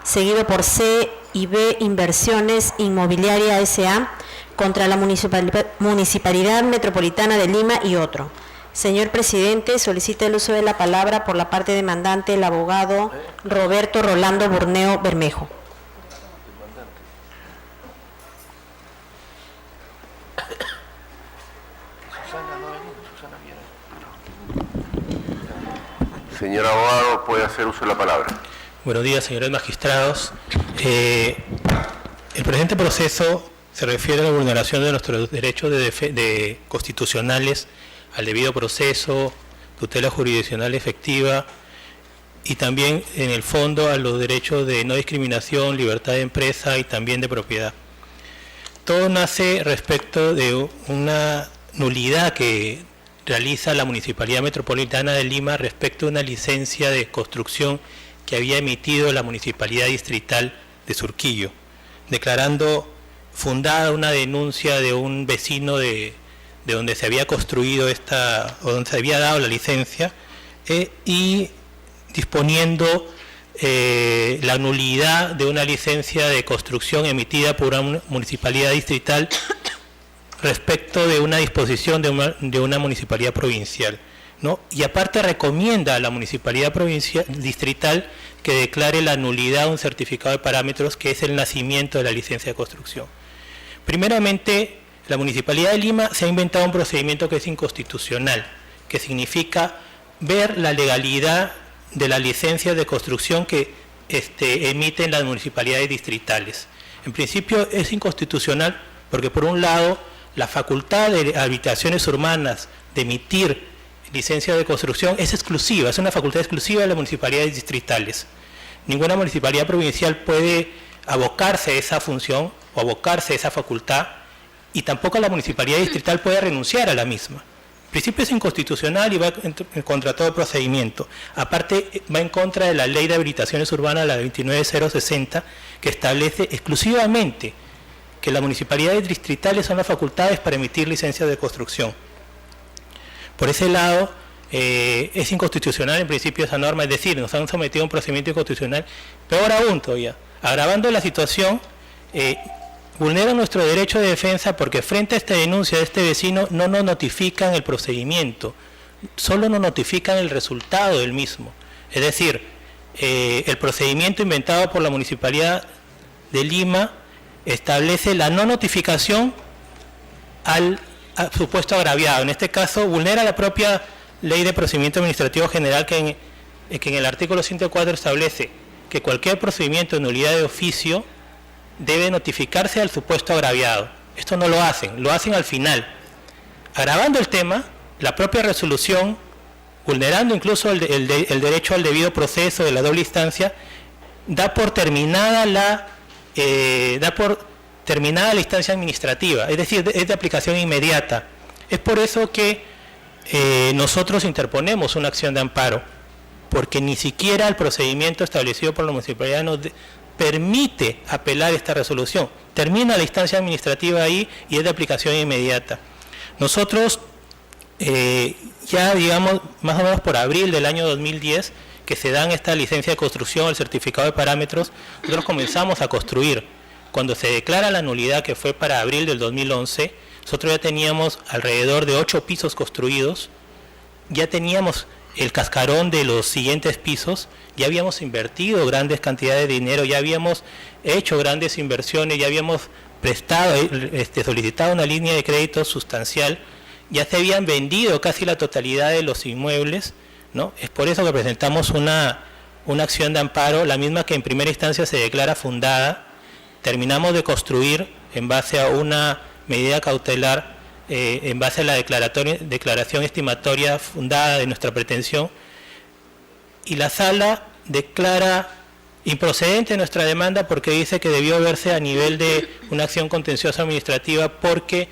seguido por C&B Inversiones Inmobiliaria S.A. contra la Municipalidad Metropolitana de Lima y otro. Señor presidente, solicita el uso de la palabra por la parte demandante el abogado Roberto Rolando Burneo Bermejo. Señor abogado, puede hacer uso de la palabra. Buenos días, señores magistrados. El presente proceso se refiere a la vulneración de nuestros derechos constitucionales al debido proceso, tutela jurisdiccional efectiva y también, en el fondo, a los derechos de no discriminación, libertad de empresa y también de propiedad. Todo nace respecto de una nulidad que realiza la Municipalidad Metropolitana de Lima respecto a una licencia de construcción que había emitido la Municipalidad Distrital de Surquillo, declarando fundada una denuncia de un vecino de donde se había construido o donde se había dado la licencia, y disponiendo la nulidad de una licencia de construcción emitida por una municipalidad distrital respecto de una disposición de una municipalidad provincial, ¿no? Y aparte recomienda a la municipalidad provincial distrital que declare la nulidad de un certificado de parámetros que es el nacimiento de la licencia de construcción. Primeramente, la Municipalidad de Lima se ha inventado un procedimiento que es inconstitucional, que significa ver la legalidad de las licencias de construcción que emiten las municipalidades distritales. En principio es inconstitucional porque, por un lado, la facultad de habitaciones urbanas de emitir licencia de construcción es exclusiva, es una facultad exclusiva de las municipalidades distritales. Ninguna municipalidad provincial puede abocarse a esa función o abocarse a esa facultad, y tampoco la municipalidad distrital puede renunciar a la misma. En principio es inconstitucional y va en contra de todo procedimiento. Aparte, va en contra de la Ley de Habilitaciones Urbanas, la 29060, que establece exclusivamente que las municipalidades distritales son las facultades para emitir licencias de construcción. Por ese lado, es inconstitucional en principio esa norma, es decir, nos han sometido a un procedimiento inconstitucional. Peor aún todavía, agravando la situación, vulnera nuestro derecho de defensa porque frente a esta denuncia de este vecino no nos notifican el procedimiento, solo nos notifican el resultado del mismo. Es decir, el procedimiento inventado por la Municipalidad de Lima establece la no notificación al supuesto agraviado. En este caso, vulnera la propia Ley de Procedimiento Administrativo General que en el artículo 104 establece que cualquier procedimiento de nulidad de oficio debe notificarse al supuesto agraviado. Esto no lo hacen al final. Agravando el tema, la propia resolución, vulnerando incluso el derecho al debido proceso de la doble instancia, da por terminada la instancia administrativa, es decir, es de aplicación inmediata. Es por eso que nosotros interponemos una acción de amparo, porque ni siquiera el procedimiento establecido por la municipalidad nos permite apelar esta resolución. Termina la instancia administrativa ahí y es de aplicación inmediata. Nosotros, ya digamos, más o menos por abril del año 2010, que se dan esta licencia de construcción, el certificado de parámetros, nosotros comenzamos a construir. Cuando se declara la nulidad, que fue para abril del 2011, nosotros ya teníamos alrededor de 8 pisos construidos, ya teníamos el cascarón de los siguientes pisos, ya habíamos invertido grandes cantidades de dinero, ya habíamos hecho grandes inversiones, ya habíamos prestado, solicitado una línea de crédito sustancial, ya se habían vendido casi la totalidad de los inmuebles, ¿no? Es por eso que presentamos una acción de amparo, la misma que en primera instancia se declara fundada. Terminamos de construir en base a una medida cautelar, en base a la declaración estimatoria fundada de nuestra pretensión, y la sala declara improcedente nuestra demanda porque dice que debió verse a nivel de una acción contenciosa administrativa porque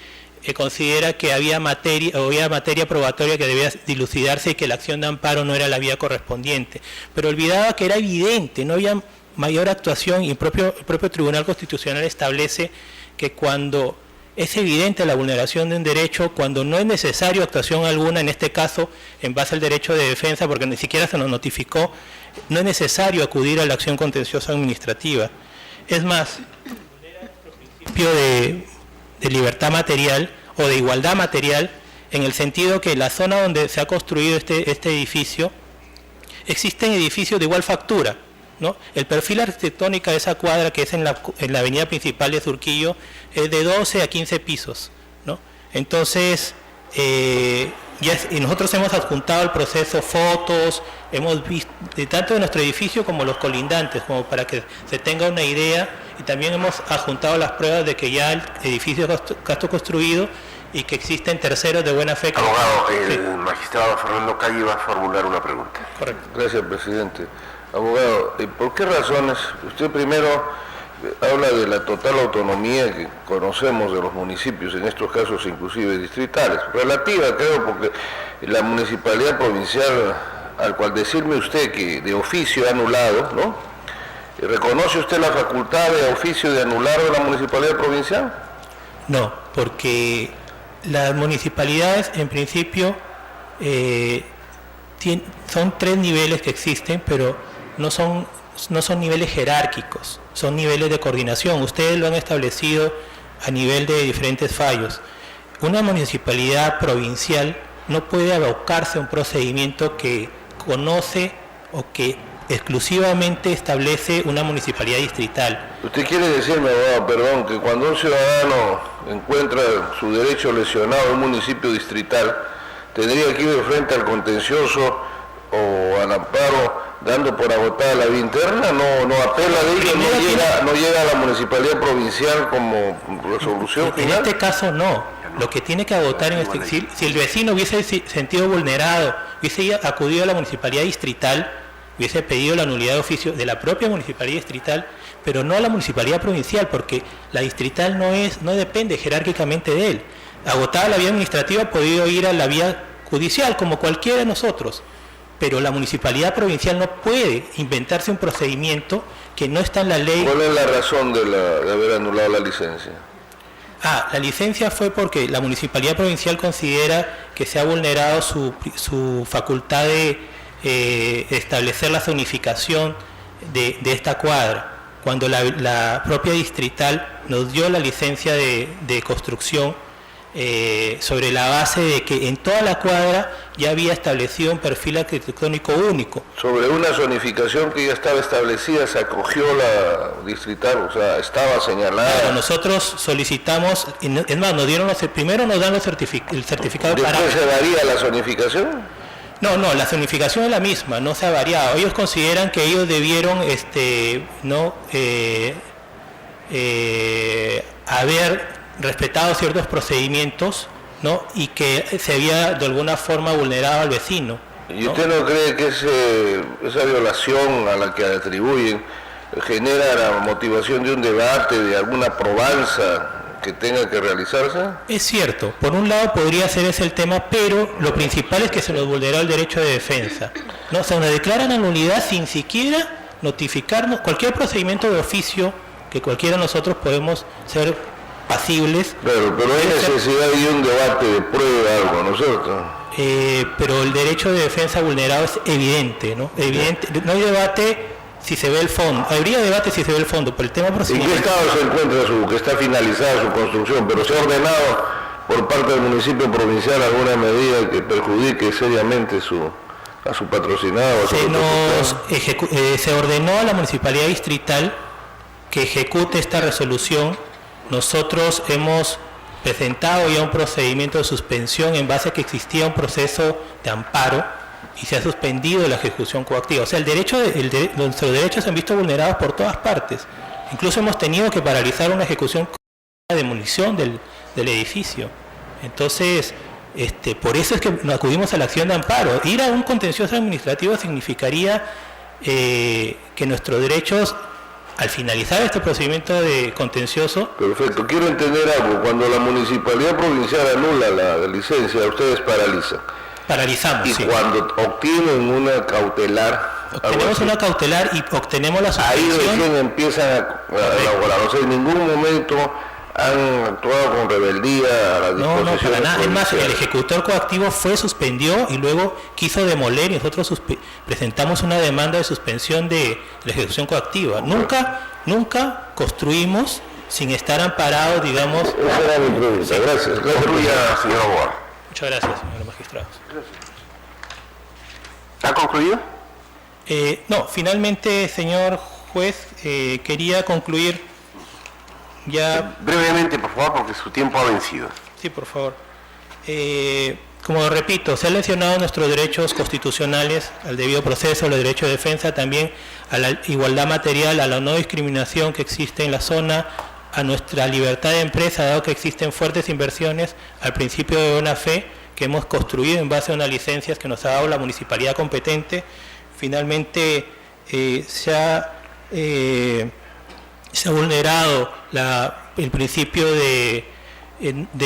considera que había materia probatoria que debía dilucidarse y que la acción de amparo no era la vía correspondiente. Pero olvidaba que era evidente, no había mayor actuación, y el propio Tribunal Constitucional establece que cuando es evidente la vulneración de un derecho, cuando no es necesario actuación alguna, en este caso en base al derecho de defensa, porque ni siquiera se nos notificó, no es necesario acudir a la acción contenciosa administrativa. Es más, vulnera nuestro principio de libertad material o de igualdad material, en el sentido que en la zona donde se ha construido este edificio, existen edificios de igual factura, ¿no? El perfil arquitectónico de esa cuadra, que es en la avenida principal de Surquillo, es de 12 a 15 pisos, ¿no? Entonces, y nosotros hemos adjuntado al proceso fotos, hemos visto tanto de nuestro edificio como los colindantes, como para que se tenga una idea, y también hemos adjuntado las pruebas de que ya el edificio está construido y que existen terceros de buena fe. Abogado, el magistrado Fernando Calle va a formular una pregunta. Correcto. Gracias, presidente. Abogado, ¿por qué razones? Usted primero habla de la total autonomía que conocemos de los municipios, en estos casos inclusive distritales, relativa creo, porque la municipalidad provincial, al cual decirme usted que de oficio ha anulado, ¿no? ¿Reconoce usted la facultad de oficio de anular de la municipalidad provincial? No, porque las municipalidades en principio son 3 niveles que existen, pero no son niveles jerárquicos, son niveles de coordinación. Ustedes lo han establecido a nivel de diferentes fallos. Una municipalidad provincial no puede abocarse a un procedimiento que conoce o que exclusivamente establece una municipalidad distrital. Usted quiere decirme, abogado, perdón, que cuando un ciudadano encuentra su derecho lesionado en un municipio distrital, tendría que ir de frente al contencioso o al amparo dando por agotada la vía interna, no apela de ello, no llega a la municipalidad provincial como resolución final. En este caso no, lo que tiene que agotar si el vecino hubiese sentido vulnerado, hubiese acudido a la municipalidad distrital, hubiese pedido la nulidad de oficio de la propia municipalidad distrital, pero no a la municipalidad provincial, porque la distrital no depende jerárquicamente de él. Agotada la vía administrativa, ha podido ir a la vía judicial, como cualquiera de nosotros, pero la municipalidad provincial no puede inventarse un procedimiento que no está en la ley. ¿Cuál es la razón de haber anulado la licencia? La licencia fue porque la municipalidad provincial considera que se ha vulnerado su facultad de establecer la zonificación de esta cuadra, cuando la propia distrital nos dio la licencia de construcción sobre la base de que en toda la cuadra ya había establecido un perfil arquitectónico único. Sobre una zonificación que ya estaba establecida, se acogió la distrital, o sea, estaba señalada. Claro, nosotros solicitamos, es más, primero nos dan el certificado para... ¿Después se varía la zonificación? No, la zonificación es la misma, no se ha variado. Ellos consideran que ellos debieron haber respetado ciertos procedimientos, ¿no? Y que se había de alguna forma vulnerado al vecino, ¿no? ¿Y usted no cree que esa violación a la que atribuyen genera la motivación de un debate, de alguna probanza que tenga que realizarse? Es cierto, por un lado podría ser ese el tema, pero lo principal es que se nos vulneró el derecho de defensa, ¿no? O sea, nos declaran la nulidad sin siquiera notificarnos. Cualquier procedimiento de oficio que cualquiera de nosotros podemos ser pasibles. Pero hay necesidad de un debate de prueba, algo, ¿no es cierto? Pero el derecho de defensa vulnerado es evidente, ¿no? Evidente, no hay debate si se ve el fondo. Habría debate si se ve el fondo, pero el tema procedimiento... ¿En qué estado se encuentra que está finalizada su construcción, pero se ha ordenado por parte del municipio provincial alguna medida que perjudique seriamente su a su patrocinado. Se ordenó a la Municipalidad Distrital que ejecute esta resolución. Nosotros hemos presentado ya un procedimiento de suspensión en base a que existía un proceso de amparo y se ha suspendido la ejecución coactiva. O sea, nuestros derechos se han visto vulnerados por todas partes. Incluso hemos tenido que paralizar una ejecución de demolición del edificio. Entonces, por eso es que acudimos a la acción de amparo. Ir a un contencioso administrativo significaría que nuestros derechos, al finalizar este procedimiento de contencioso... Perfecto, quiero entender algo. Cuando la Municipalidad Provincial anula la licencia, ustedes paralizan. Paralizamos, y sí. Cuando obtienen una cautelar... Obtenemos una cautelar y obtenemos la suspensión. Ahí recién empiezan a elaborar. O sea, en ningún momento han actuado con rebeldía a las disposiciones. No, para nada. Es más, el ejecutor coactivo suspendió y luego quiso demoler y nosotros presentamos una demanda de suspensión de la ejecución coactiva. Nunca construimos sin estar amparados, digamos... Esa era mi pregunta. Sí. Gracias. Concluya, señor abogado. Muchas gracias, señor magistrado. ¿Ha concluido? No, finalmente, señor juez, quería concluir ya... Brevemente, por favor, porque su tiempo ha vencido. Sí, por favor. Como repito, se han lesionado nuestros derechos constitucionales al debido proceso, los derechos de defensa, también a la igualdad material, a la no discriminación que existe en la zona, a nuestra libertad de empresa, dado que existen fuertes inversiones, al principio de buena fe que hemos construido en base a unas licencias que nos ha dado la municipalidad competente. Finalmente se ha vulnerado el principio de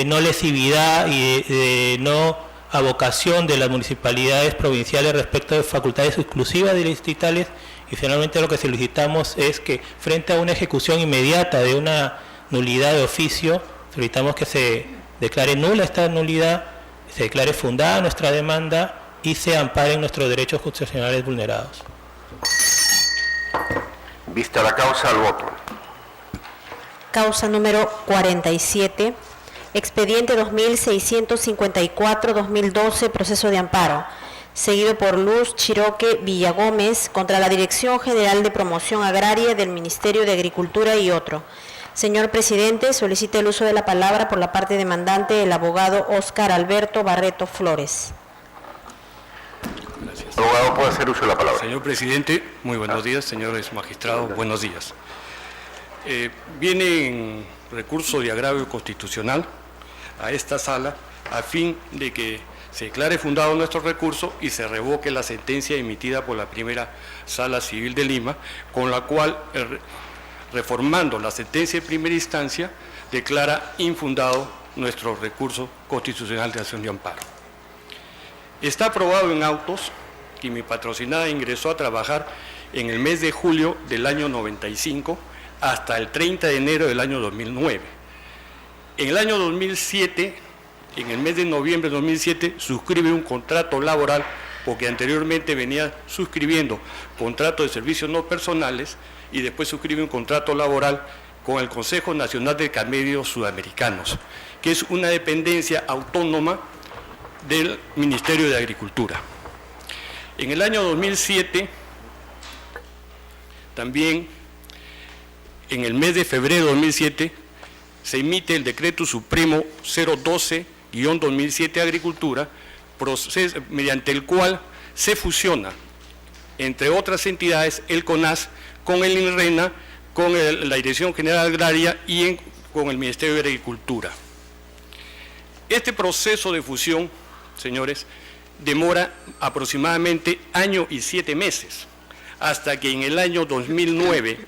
no lesividad y de no abocación de las municipalidades provinciales respecto de facultades exclusivas de distritales, y finalmente lo que solicitamos es que frente a una ejecución inmediata de una nulidad de oficio, solicitamos que se declare nula esta nulidad, se declare fundada nuestra demanda y se amparen nuestros derechos constitucionales vulnerados. Vista la causa, al voto. Causa número 47, expediente 2654-2012, proceso de amparo, seguido por Luz Chiroque Villagómez contra la Dirección General de Promoción Agraria del Ministerio de Agricultura y otro. Señor presidente, solicita el uso de la palabra por la parte demandante el abogado Óscar Alberto Barreto Flores. Gracias. Abogado, puede hacer uso de la palabra. Señor presidente, muy buenos días. Señores magistrados, buenos días. Viene en recurso de agravio constitucional a esta sala a fin de que se declare fundado nuestro recurso y se revoque la sentencia emitida por la primera Sala Civil de Lima, con la cual, reformando la sentencia de primera instancia, declara infundado nuestro recurso constitucional de acción de amparo. Está aprobado en autos que mi patrocinada ingresó a trabajar en el mes de julio del año 95 hasta el 30 de enero del año 2009. En el año 2007, en el mes de noviembre de 2007, suscribe un contrato laboral, porque anteriormente venía suscribiendo contrato de servicios no personales y después suscribe un contrato laboral con el Consejo Nacional de Camellos Sudamericanos, que es una dependencia autónoma del Ministerio de Agricultura. En el año 2007, también en el mes de febrero de 2007, se emite el Decreto Supremo 012-2007 Agricultura, mediante el cual se fusiona, entre otras entidades, el CONAS con el INRENA, con la Dirección General Agraria y con el Ministerio de Agricultura. Este proceso de fusión, señores, demora aproximadamente año y 7 meses, hasta que en el año 2009,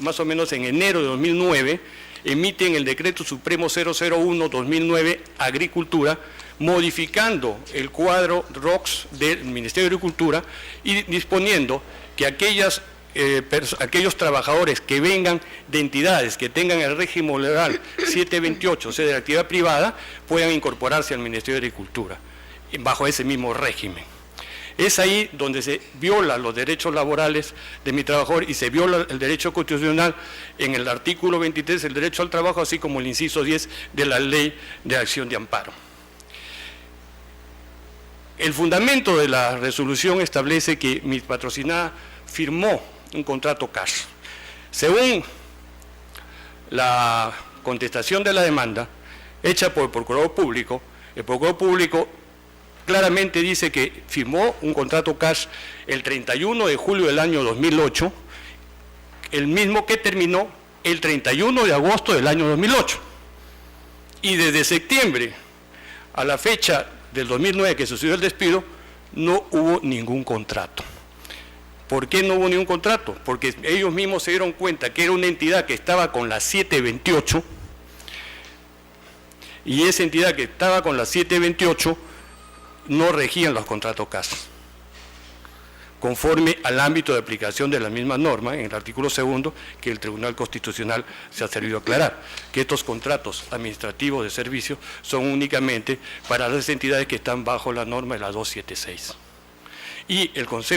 más o menos en enero de 2009, emiten el Decreto Supremo 001-2009 Agricultura, modificando el cuadro ROCS del Ministerio de Agricultura y disponiendo que aquellos trabajadores que vengan de entidades que tengan el régimen legal 728, o sea, de la actividad privada, puedan incorporarse al Ministerio de Agricultura, bajo ese mismo régimen. Es ahí donde se violan los derechos laborales de mi trabajador y se viola el derecho constitucional en el artículo 23, el derecho al trabajo, así como el inciso 10 de la Ley de Acción de Amparo. El fundamento de la resolución establece que mi patrocinada firmó un contrato cash. Según la contestación de la demanda hecha por el Procurador Público claramente dice que firmó un contrato cash el 31 de julio del año 2008, el mismo que terminó el 31 de agosto del año 2008. Y desde septiembre a la fecha del 2009 que sucedió el despido, no hubo ningún contrato. ¿Por qué no hubo ningún contrato? Porque ellos mismos se dieron cuenta que era una entidad que estaba con la 728, y esa entidad que estaba con la 728 no regían los contratos CAS, conforme al ámbito de aplicación de la misma norma, en el artículo 2, que el Tribunal Constitucional se ha servido a aclarar, que estos contratos administrativos de servicio son únicamente para las entidades que están bajo la norma de la 276. Y el CONAS,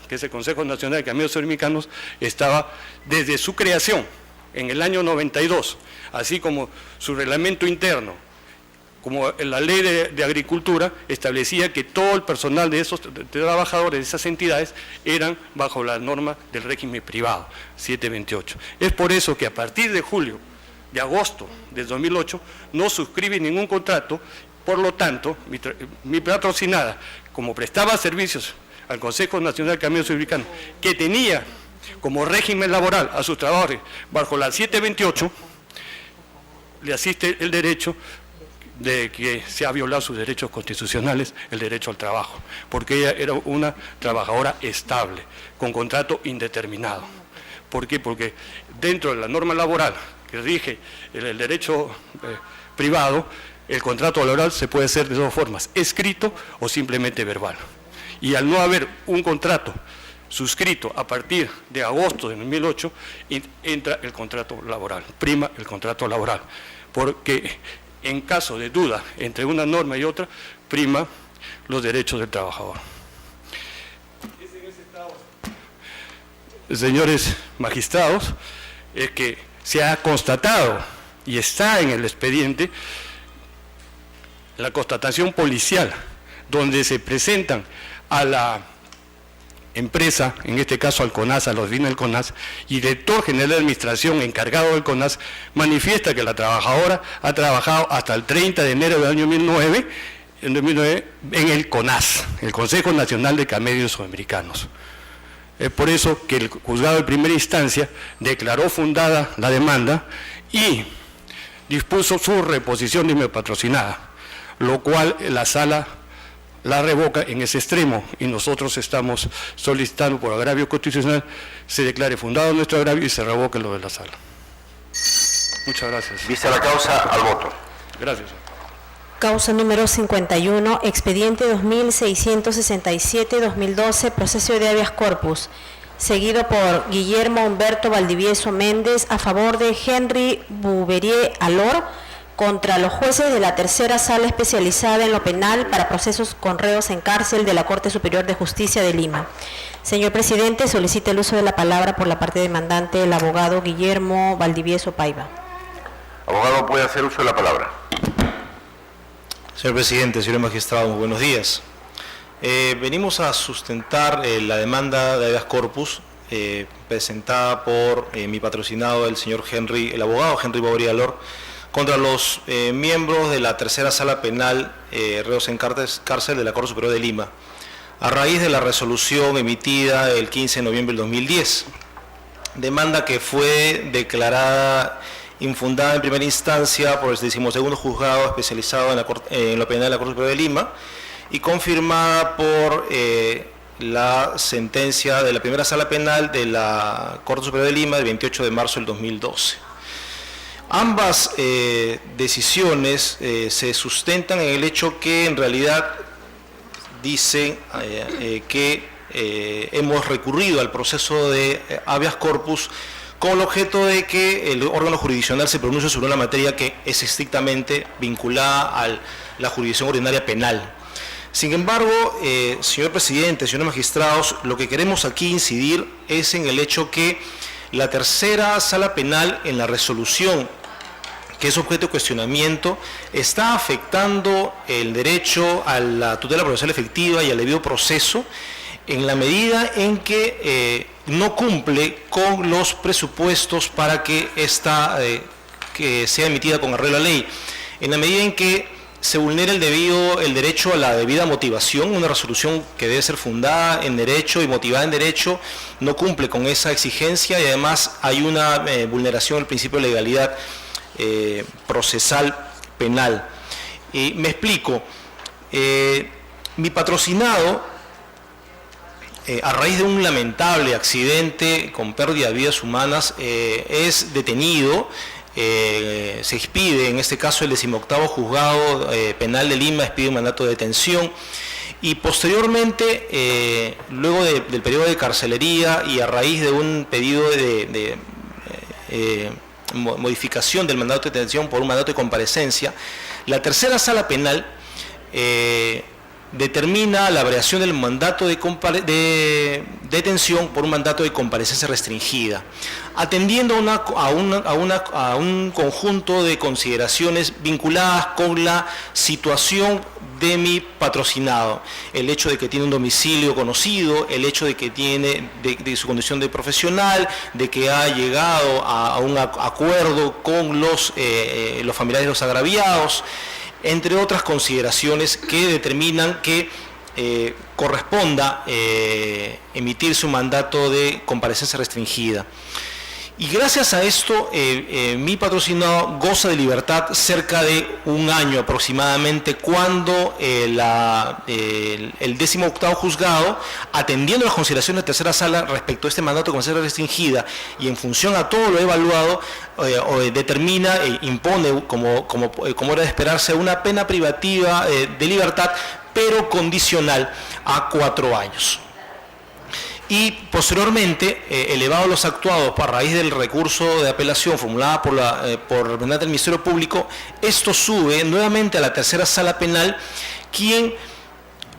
que es el Consejo Nacional de Caminos Dominicanos, estaba desde su creación en el año 92, así como su reglamento interno, como la ley de agricultura establecía que todo el personal de esos trabajadores de esas entidades eran bajo la norma del régimen privado, 728. Es por eso que a partir de agosto del 2008, no suscribe ningún contrato. Por lo tanto, mi patrocinada, como prestaba servicios al Consejo Nacional de Caminos Dominicanos, que tenía como régimen laboral a sus trabajadores bajo la 728, le asiste el derecho de que se ha violado sus derechos constitucionales, el derecho al trabajo, porque ella era una trabajadora estable, con contrato indeterminado. ¿Por qué? Porque dentro de la norma laboral que rige el derecho privado, el contrato laboral se puede hacer de dos formas, escrito o simplemente verbal. Y al no haber un contrato suscrito a partir de agosto de 2008, entra el contrato laboral, prima el contrato laboral, porque en caso de duda entre una norma y otra, prima los derechos del trabajador. Señores magistrados, es que se ha constatado y está en el expediente la constatación policial, donde se presentan a la empresa, en este caso al CONAS, a los bienes del CONAS, y el director general de administración encargado del CONAS manifiesta que la trabajadora ha trabajado hasta el 30 de enero del año 2009 en el CONAS, el Consejo Nacional de Camellos Sudamericanos. Es por eso que el juzgado de primera instancia declaró fundada la demanda y dispuso su reposición de mi patrocinada, lo cual la sala la revoca en ese extremo, y nosotros estamos solicitando por agravio constitucional se declare fundado nuestro agravio y se revoque lo de la sala. Muchas gracias. Vista la causa, al voto. Gracias. Causa número 51, expediente 2667-2012, proceso de habeas corpus, seguido por Guillermo Humberto Valdivieso Méndez, a favor de Henry Bouverier Alor, contra los jueces de la tercera sala especializada en lo penal para procesos con reos en cárcel de la Corte Superior de Justicia de Lima. Señor presidente, solicita el uso de la palabra por la parte demandante el abogado Guillermo Valdivieso Paiva. Abogado, puede hacer uso de la palabra. Señor presidente, señor magistrado, muy buenos días. Venimos a sustentar la demanda de habeas corpus presentada por mi patrocinado, el abogado Henry Bouverier Alor, contra los miembros de la tercera sala penal reos en cárcel de la Corte Superior de Lima, a raíz de la resolución emitida el 15 de noviembre del 2010, demanda que fue declarada infundada en primera instancia por el 12º juzgado especializado en lo penal de la Corte Superior de Lima y confirmada por la sentencia de la primera sala penal de la Corte Superior de Lima del 28 de marzo del 2012. Ambas decisiones se sustentan en el hecho que en realidad dicen que hemos recurrido al proceso de habeas corpus con el objeto de que el órgano jurisdiccional se pronuncie sobre una materia que es estrictamente vinculada a la jurisdicción ordinaria penal. Sin embargo, señor presidente, señores magistrados, lo que queremos aquí incidir es en el hecho que la tercera sala penal, en la resolución que es objeto de cuestionamiento, está afectando el derecho a la tutela procesal efectiva y al debido proceso en la medida en que no cumple con los presupuestos para que que sea emitida con arreglo a la ley, en la medida en que se vulnera el derecho a la debida motivación. Una resolución que debe ser fundada en derecho y motivada en derecho no cumple con esa exigencia, y además hay una vulneración del principio de legalidad procesal penal. Me explico. Mi patrocinado, a raíz de un lamentable accidente con pérdida de vidas humanas, es detenido. Se expide, en este caso el 18º Juzgado Penal de Lima, expide un mandato de detención, y posteriormente, luego del periodo de carcelería y a raíz de un pedido de modificación del mandato de detención por un mandato de comparecencia, la tercera sala penal determina la variación del mandato de detención por un mandato de comparecencia restringida, atendiendo a un conjunto de consideraciones vinculadas con la situación de mi patrocinado, el hecho de que tiene un domicilio conocido, el hecho de que tiene de su condición de profesional, de que ha llegado a un acuerdo con los familiares de los agraviados, entre otras consideraciones que determinan que corresponda emitirse un mandato de comparecencia restringida. Y gracias a esto, mi patrocinado goza de libertad cerca de un año aproximadamente, cuando el 18º Juzgado, atendiendo las consideraciones de tercera sala respecto a este mandato de comparecencia restringida y en función a todo lo evaluado, determina e impone, como era de esperarse, una pena privativa de libertad, pero condicional a 4 años. Y posteriormente, elevados los actuados a raíz del recurso de apelación formulada por el representante del Ministerio Público, esto sube nuevamente a la tercera sala penal, quien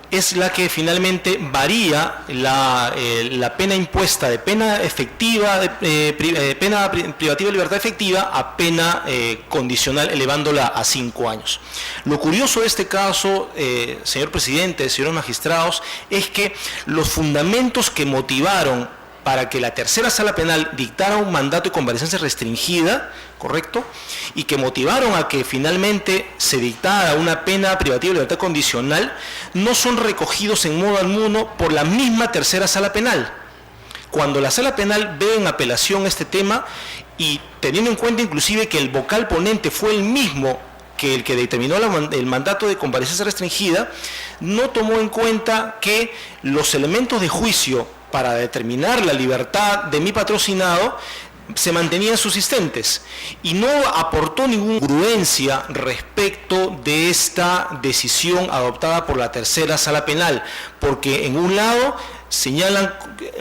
es la que finalmente varía la pena impuesta de pena efectiva, pena privativa de libertad efectiva a pena condicional, elevándola a 5 años. Lo curioso de este caso, señor presidente, señores magistrados, es que los fundamentos que motivaron para que la tercera sala penal dictara un mandato de comparecencia restringida, ¿correcto?, y que motivaron a que finalmente se dictara una pena privativa de libertad condicional, no son recogidos en modo alguno por la misma tercera sala penal. Cuando la sala penal ve en apelación este tema, y teniendo en cuenta inclusive que el vocal ponente fue el mismo que el que determinó el mandato de comparecencia restringida, no tomó en cuenta que los elementos de juicio para determinar la libertad de mi patrocinado se mantenían subsistentes, y no aportó ninguna congruencia respecto de esta decisión adoptada por la tercera sala penal, porque en un lado señalan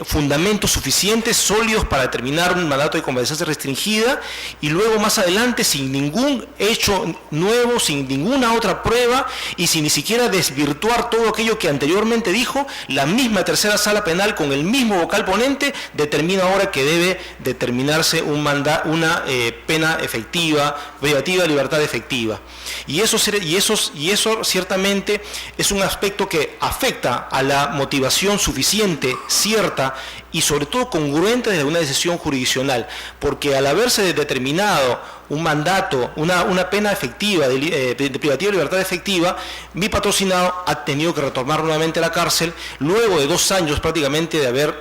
fundamentos suficientes, sólidos, para determinar un mandato de comparecencia restringida, y luego más adelante, sin ningún hecho nuevo, sin ninguna otra prueba y sin ni siquiera desvirtuar todo aquello que anteriormente dijo, la misma tercera sala penal con el mismo vocal ponente determina ahora que debe determinarse una pena efectiva, privativa de libertad efectiva. Y eso ciertamente es un aspecto que afecta a la motivación suficiente, cierta y sobre todo congruente de una decisión jurisdiccional, porque al haberse determinado un mandato, una pena efectiva de privativa de libertad efectiva, mi patrocinado ha tenido que retornar nuevamente a la cárcel luego de 2 años prácticamente de haber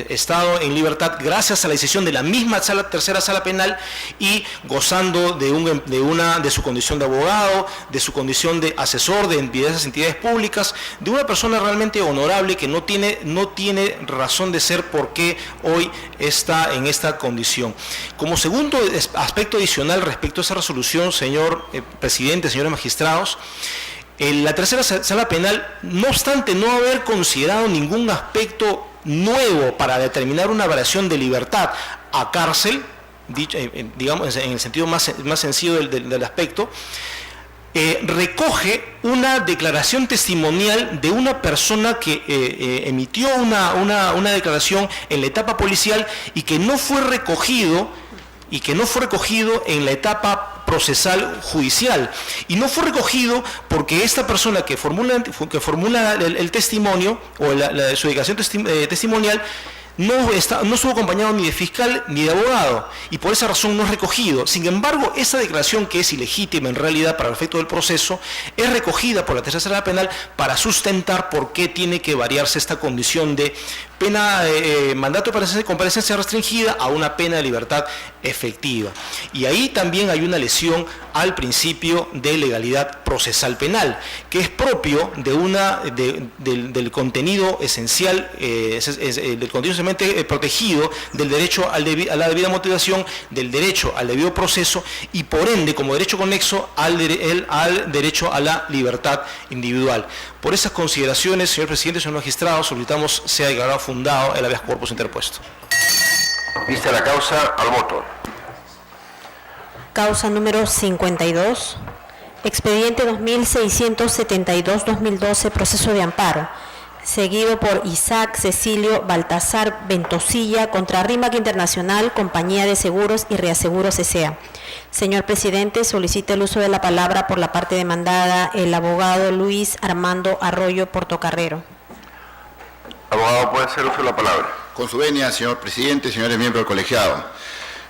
estado en libertad gracias a la decisión de la misma tercera sala penal, y gozando de su condición de abogado, de su condición de asesor de diversas entidades públicas, de una persona realmente honorable que no tiene razón de ser porque hoy está en esta condición. Como segundo aspecto adicional respecto a esa resolución, señor presidente, señores magistrados, la tercera sala penal, no obstante no haber considerado ningún aspecto nuevo para determinar una variación de libertad a cárcel, digamos en el sentido más sencillo del aspecto, recoge una declaración testimonial de una persona que emitió una declaración en la etapa policial y que no fue recogido y que no fue recogido en la etapa procesal judicial. Y no fue recogido porque esta persona que formula el testimonio o su declaración testimonial no estuvo acompañado ni de fiscal ni de abogado, y por esa razón no es recogido. Sin embargo, esa declaración, que es ilegítima en realidad para el efecto del proceso, es recogida por la tercera sala penal para sustentar por qué tiene que variarse esta condición de pena, mandato de comparecencia restringida a una pena de libertad efectiva. Y ahí también hay una lesión al principio de legalidad procesal penal, que es propio del contenido esencial, del contenido esencialmente protegido del derecho a la debida motivación, del derecho al debido proceso y por ende como derecho conexo al derecho a la libertad individual. Por esas consideraciones, señor presidente, señor magistrado, solicitamos sea declarado fundado el habeas corpus interpuesto. Vista la causa, al voto. Causa número 52, expediente 2672-2012, proceso de amparo, seguido por Isaac Cecilio Baltasar Ventosilla contra RIMAC Internacional, Compañía de Seguros y Reaseguros S.A. Señor presidente, solicita el uso de la palabra por la parte demandada el abogado Luis Armando Arroyo Portocarrero. Abogado, puede hacer uso de la palabra. Con su venia, señor presidente, señores miembros del colegiado.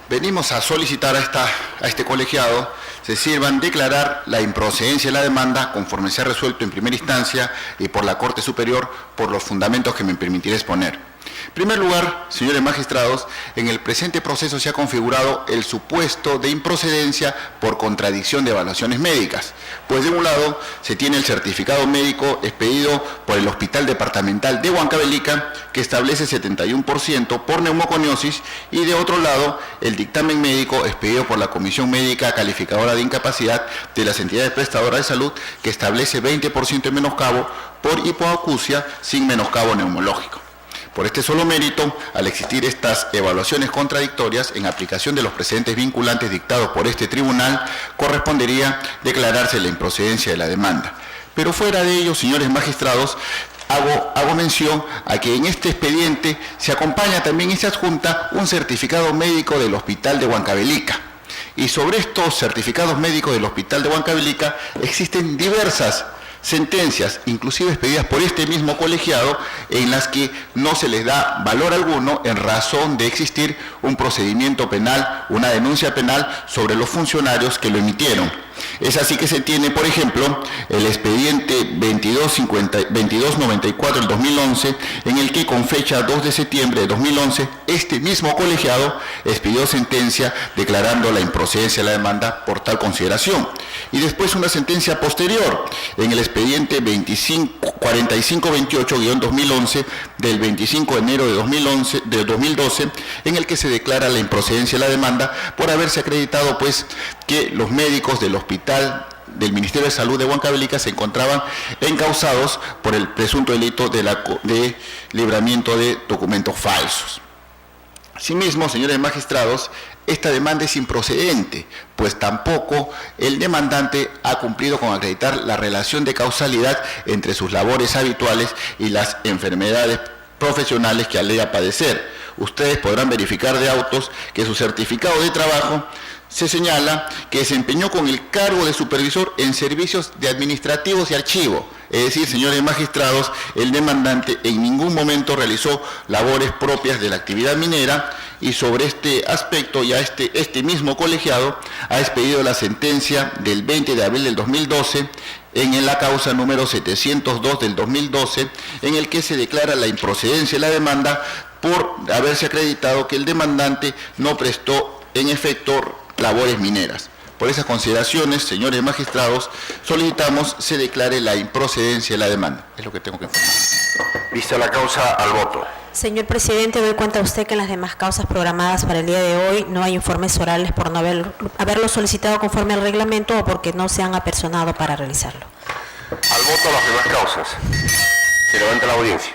Venimos a solicitar a este colegiado se sirvan declarar la improcedencia de la demanda conforme se ha resuelto en primera instancia y por la Corte Superior por los fundamentos que me permitiré exponer. En primer lugar, señores magistrados, en el presente proceso se ha configurado el supuesto de improcedencia por contradicción de evaluaciones médicas, pues de un lado se tiene el certificado médico expedido por el Hospital Departamental de Huancavelica, que establece 71% por neumoconiosis, y de otro lado el dictamen médico expedido por la Comisión Médica Calificadora de Incapacidad de las entidades prestadoras de salud, que establece 20% de menoscabo por hipoacusia sin menoscabo neumológico. Por este solo mérito, al existir estas evaluaciones contradictorias en aplicación de los precedentes vinculantes dictados por este tribunal, correspondería declararse la improcedencia de la demanda. Pero fuera de ello, señores magistrados, hago mención a que en este expediente se acompaña también y se adjunta un certificado médico del Hospital de Huancavelica. Y sobre estos certificados médicos del Hospital de Huancavelica existen diversas sentencias, inclusive expedidas por este mismo colegiado, en las que no se les da valor alguno en razón de existir un procedimiento penal, una denuncia penal sobre los funcionarios que lo emitieron. Es así que se tiene, por ejemplo, el expediente 2294 del 2011, en el que con fecha 2 de septiembre de 2011, este mismo colegiado expidió sentencia declarando la improcedencia de la demanda por tal consideración. Y después una sentencia posterior, en el expediente 4528-2011 del 25 de enero de 2012, en el que se declara la improcedencia de la demanda por haberse acreditado pues que los médicos del Hospital del Ministerio de Salud de Huancavelica se encontraban encausados por el presunto delito de libramiento de documentos falsos. Asimismo, señores magistrados, esta demanda es improcedente, pues tampoco el demandante ha cumplido con acreditar la relación de causalidad entre sus labores habituales y las enfermedades profesionales que alega padecer. Ustedes podrán verificar de autos que su certificado de trabajo se señala que desempeñó con el cargo de supervisor en servicios de administrativos y archivo. Es decir, señores magistrados, el demandante en ningún momento realizó labores propias de la actividad minera, y sobre este aspecto ya este mismo colegiado ha expedido la sentencia del 20 de abril del 2012 en la causa número 702 del 2012, en el que se declara la improcedencia de la demanda por haberse acreditado que el demandante no prestó en efecto labores mineras. Por esas consideraciones, señores magistrados, solicitamos se declare la improcedencia de la demanda. Es lo que tengo que informar. Vista la causa, al voto. Señor presidente, doy cuenta a usted que en las demás causas programadas para el día de hoy no hay informes orales por no haberlo solicitado conforme al reglamento o porque no se han apersonado para realizarlo. Al voto las demás causas. Se levanta la audiencia.